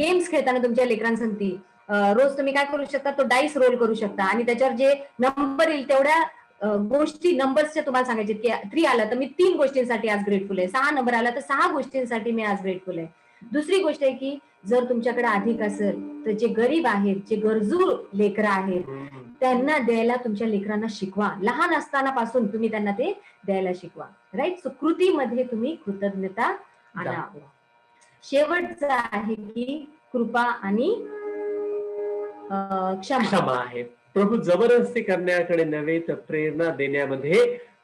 गेम्स खेळताना तुमच्या लेकरांसाठी रोज तुम्ही काय करू शकता, तो डाईस रोल करू शकता आणि त्याच्यावर जे नंबर येईल तेवढ्या गोष्टी, नंबर्सच्या तुम्हाला सांगायचे की 3 आला तर मी 3 गोष्टींसाठी आज ग्रेटफुल आहे, 6 नंबर आला तर 6 गोष्टींसाठी मी आज ग्रेटफुल आहे. दुसरी गोष्ट आहे की जर तुमच्याकडे अधिक असेल तर जे गरीब आहेत, जे गरजू लेकरं आहेत, त्यांना द्यायला तुमच्या लेकरांना शिकवा. लहान असताना पासून तुम्ही त्यांना ते द्यायला शिकवा. राईट. सो कृतीमध्ये तुम्ही कृतज्ञता आणा. शेवटचं आहे की कृपा आणि क्षमा आहे. प्रभू जबरदस्ती करण्याकडे नव्हे तर प्रेरणा देण्यामध्ये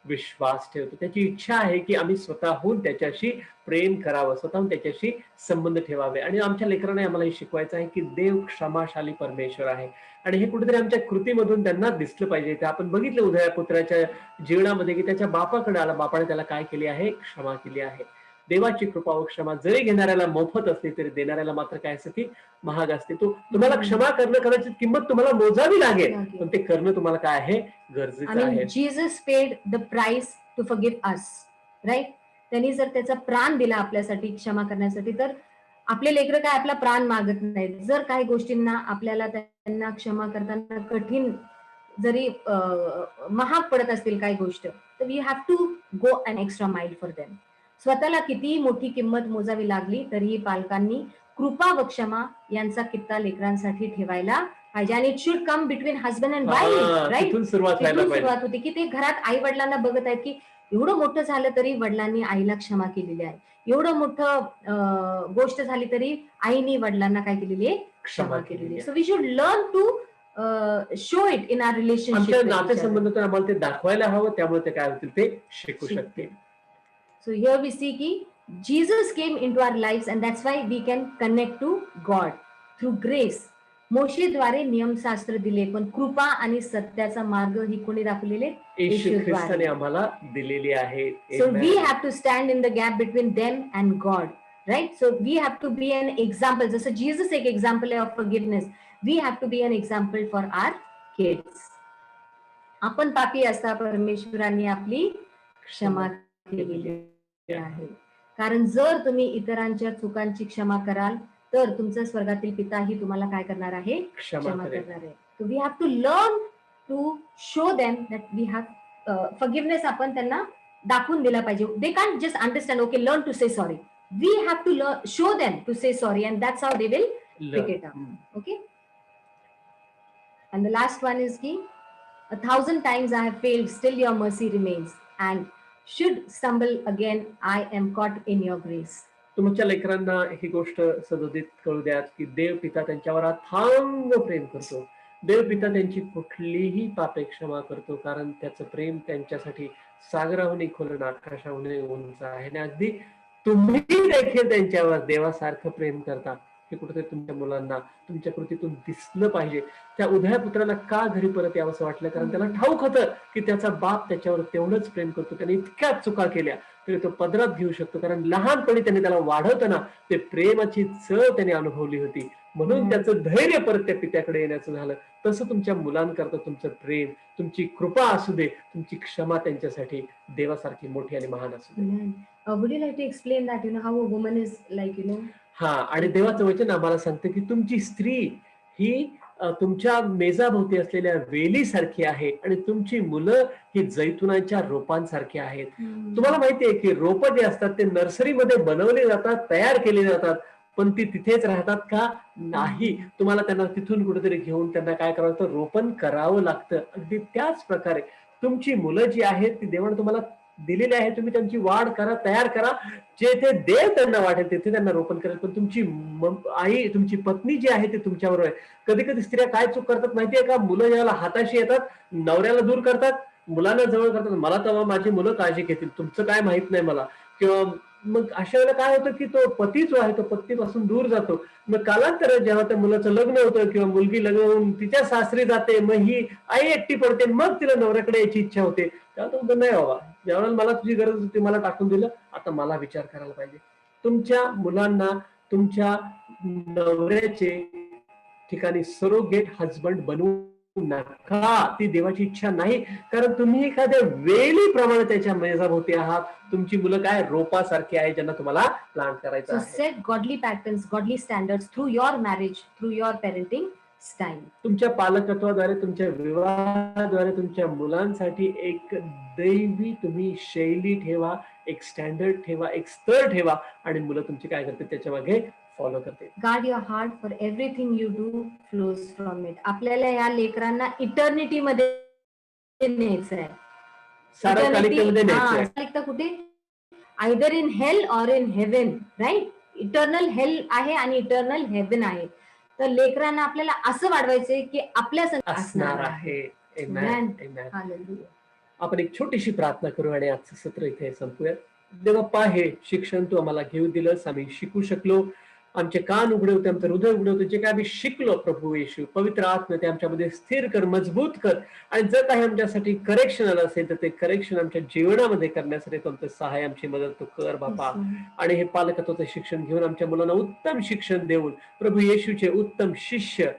विश्वास ठेवतो. त्याची इच्छा आहे की आम्ही स्वतःहून त्याच्याशी प्रेम करावं, स्वतःहून त्याच्याशी संबंध ठेवावे. आणि आमच्या लेकरांना आम्हाला हे शिकवायचं आहे की देव क्षमाशाली परमेश्वर आहे आणि हे कुठेतरी आमच्या कृतीमधून त्यांना दिसलं पाहिजे. ते आपण बघितलं उदया पुत्राच्या जीवनामध्ये की त्याच्या बापाकडे आला, बापाने त्याला काय केली आहे, क्षमा केली आहे. देवाची कृपा व क्षमा जरी घेणाऱ्याला मोफत असते तरी देणाऱ्याला मात्र काय असते, ती महाग असते. तुम्हाला क्षमा करणं, कदाचित किंमत तुम्हाला मोजावी लागेल, पण ते करणं तुम्हाला काय आहे, गरजेचं आहे. Jesus paid the price to forgive us. Right. त्यांनी जर त्याचा प्राण दिला आपल्यासाठी क्षमा करण्यासाठी, तर आपले लेकरं काय आपला प्राण मागत नाहीत. जर काही गोष्टींना आपल्याला त्यांना क्षमा करताना कठीण जरी महाग पडत असतील काही गोष्ट, तर we have to go an extra mile for them. स्वतःला कितीही मोठी किंमत मोजावी लागली तरीही पालकांनी कृपा व क्षमा यांचा कित्ता लेकरांसाठी ठेवायला पाहिजे. आणि it should come between husband and wife, right? तिथून सुरुवात व्हायला तिथून पाहिजे. सुरुवात होते की ते घरात आई वडिलांना बघत आहेत की एवढं मोठं झालं तरी वडिलांनी आईला क्षमा केलेली आहे, एवढं मोठं गोष्ट झाली तरी आईने वडिलांना काय केलेली आहे, क्षमा केलेली आहे. So we should learn to show it in our आमच्या रिलेशनशिप. नातेसंबंधातून आम्हाला ते दाखवायला हवं, त्यामुळे ते काय होतील ते शिकू शकतील. So here we see ki Jesus came into our lives and that's why we can connect to God through grace. मोशेद्वारे नियमशास्त्र दिले, पण कृपा आणि सत्याचा मार्ग ही कोणी दाखवलेले? येशू ख्रिस्ताने येशूद्वारे. आम्हाला दिलेली आहे. So Amen. we have to stand in the gap between them and God, right? So we have to be an example. जसं Jesus एक example आहे of forgiveness, we have to be an example for our kids. आपण पापी असता परमेश्वरांनी आपली क्षमा केलेली आहे. कारण जर तुम्ही इतरांच्या चुकांची क्षमा कराल तर तुमचा स्वर्गातील पिताही तुम्हाला काय करणार आहे? क्षमा क्षमा करेल. करणार आहे. So we have to learn to show them that we have forgiveness. आपण त्यांना दाखवून दिला पाहिजे. They can't just understand, okay, learn to say sorry. We have to learn, show them to say sorry, and that's how they will pick it up. Okay. And the last one is ki 1,000 times I have failed, still your mercy remains, and should stumble again, I am caught in your grace. तुमच्या लेकरांना ही गोष्ट सदोदित कळू द्या की देव पिता त्यांच्यावर अथांग प्रेम करतो. देव पिता त्यांची कुठलीही पापे क्षमा करतो, कारण त्याचं प्रेम त्यांच्यासाठी सागराहूनही खोल आणि आकाशाहूनही उंच आहे. आणि अगदी तुम्ही देखील त्यांच्यावर देवासारखं प्रेम करता हे कुठेतरी तुमच्या मुलांना तुमच्या कृतीतून दिसलं पाहिजे. त्या उभ्या पुत्राला का घरी परत यावंसं वाटलं? कारण त्याला ठाऊक होतं की त्याचा बाप त्याच्यावर तेवढंच प्रेम करतो. त्याने इतक्या चुका केल्या तरी तो पदरात घेऊ शकतो, कारण लहानपणी त्याने त्याला वाढवताना ते प्रेमाची चव त्याने अनुभवली होती, म्हणून त्याचं धैर्य परत त्या पित्याकडे येण्याचं झालं. तसं तुमच्या मुलांकरता तुमचं प्रेम, तुमची कृपा असू दे, तुमची क्षमा त्यांच्यासाठी देवासारखी मोठी आणि महान असू दे. Would you like to explain that, how a woman is like, हा, आणि देवाचं वचन आम्हाला सांगतं की तुमची स्त्री ही तुमच्या मेजाभोवती असलेल्या वेलीसारखी आहे आणि तुमची मुलं ही जैतुनाच्या रोपांसारखी आहेत. तुम्हाला माहितीये की रोपं जे असतात ते नर्सरीमध्ये बनवले जातात, तयार केले जातात, पण ती तिथेच राहतात का? नाही. तुम्हाला त्यांना तिथून कुठेतरी घेऊन त्यांना काय करावं लागतं? रोपण करावं लागतं. अगदी त्याच प्रकारे तुमची मुलं जी आहेत ती देवाने तुम्हाला दिलेली आहे. तुम्ही त्यांची वाढ करा, तयार करा. जेथे देव त्यांना वाटेल तिथे त्यांना रोपण करेल. पण तुमची आई, तुमची पत्नी जी आहे ती तुमच्याबरोबर आहे. कधी कधी स्त्रिया काय चूक करतात माहितीये का? मुलं ज्याला हाताशी येतात, नवऱ्याला दूर करतात, मुलांना जवळ करतात. मला तेव्हा माझी मुलं काळजी घेतील, तुमचं काय माहित नाही मला. किंवा मग अशा वेळेला काय होतं की तो पती जो आहे तो पत्नीपासून दूर जातो. मग कालांतर जेव्हा त्या मुलाचं लग्न होतं किंवा मुलगी लग्न होऊन तिच्या सासरी जाते, मग ही आई एकटी पडते, मग तिला नवऱ्याकडे यायची इच्छा होते. तेव्हा तो म्हणतो, नाही बाबा, ज्यावेळेला मला तुझी गरज होती मला टाकून दिलं, आता मला विचार करायला पाहिजे. तुमच्या मुलांना तुमच्या नवऱ्याचे ठिकाणी सरोगेट हजबंड बनवू नका. ती देवाची इच्छा नाही, कारण तुम्ही एखाद्या वेलीप्रमाणे त्याच्या मेजाभोवती आहात. तुमची मुलं काय रोपासारखी आहे ज्यांना तुम्हाला प्लांट करायचं आहे. set godly patterns, godly standards through your marriage, through your parenting style. तुमच्या पालकत्वाद्वारे, तुमच्या विवाहाद्वारे तुमच्या मुलांसाठी एक दैवी तुम्ही शैली ठेवा, एक स्टँडर्ड ठेवा, एक स्तर ठेवा, आणि मुलं तुमची काय करते त्याच्या मागे फॉलो करते. Guard your heart, for everything you do flows from it. आपल्याला या लेकरांना इटर्निटी मध्ये न्यायचं आहे. सार्वकालिकतेमध्ये न्यायचं आहे. कुठे? Either in hell or in heaven, right? Eternal hell आहे आणि इटर्नल हेवन आहे. तर लेकरांना आपल्याला असं वाढवायचंय की आपल्या संग असणार आहे. Amen. Amen. Hallelujah. आपण एक छोटीशी प्रार्थना करू आणि आजचं सत्र इथे संपूया. देवप्पा, हे शिक्षण तू आम्हाला घेऊ दिलंस, आम्ही शिकू शकलो, आमचे कान उघडे होते, आमचं हृदय उघडे होते. जे काय आम्ही शिकलो प्रभू येशू, पवित्र आत्मा ते आमच्यामध्ये स्थिर कर, मजबूत कर. आणि जर काही आमच्यासाठी करेक्शन आलं असेल तर ते करेक्शन आमच्या जीवनामध्ये करण्यासाठी तुमचं सहाय्य, आमची मदत तू कर बापा. आणि हे पालकत्वाचं शिक्षण घेऊन आमच्या मुलांना उत्तम शिक्षण देऊन प्रभू येशूचे उत्तम शिष्य,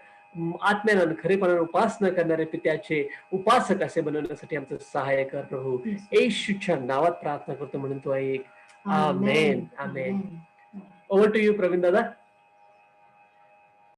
आत्म्यानं खरेपणाने उपासना करणारे पित्याचे उपासक असे बनवण्यासाठी आमचं सहाय्य कर प्रभू. येशूच्या नावात प्रार्थना करतो म्हणून तो ऐक. आमेन. आमेन. ओव्हर टू यू प्रवीण दादा.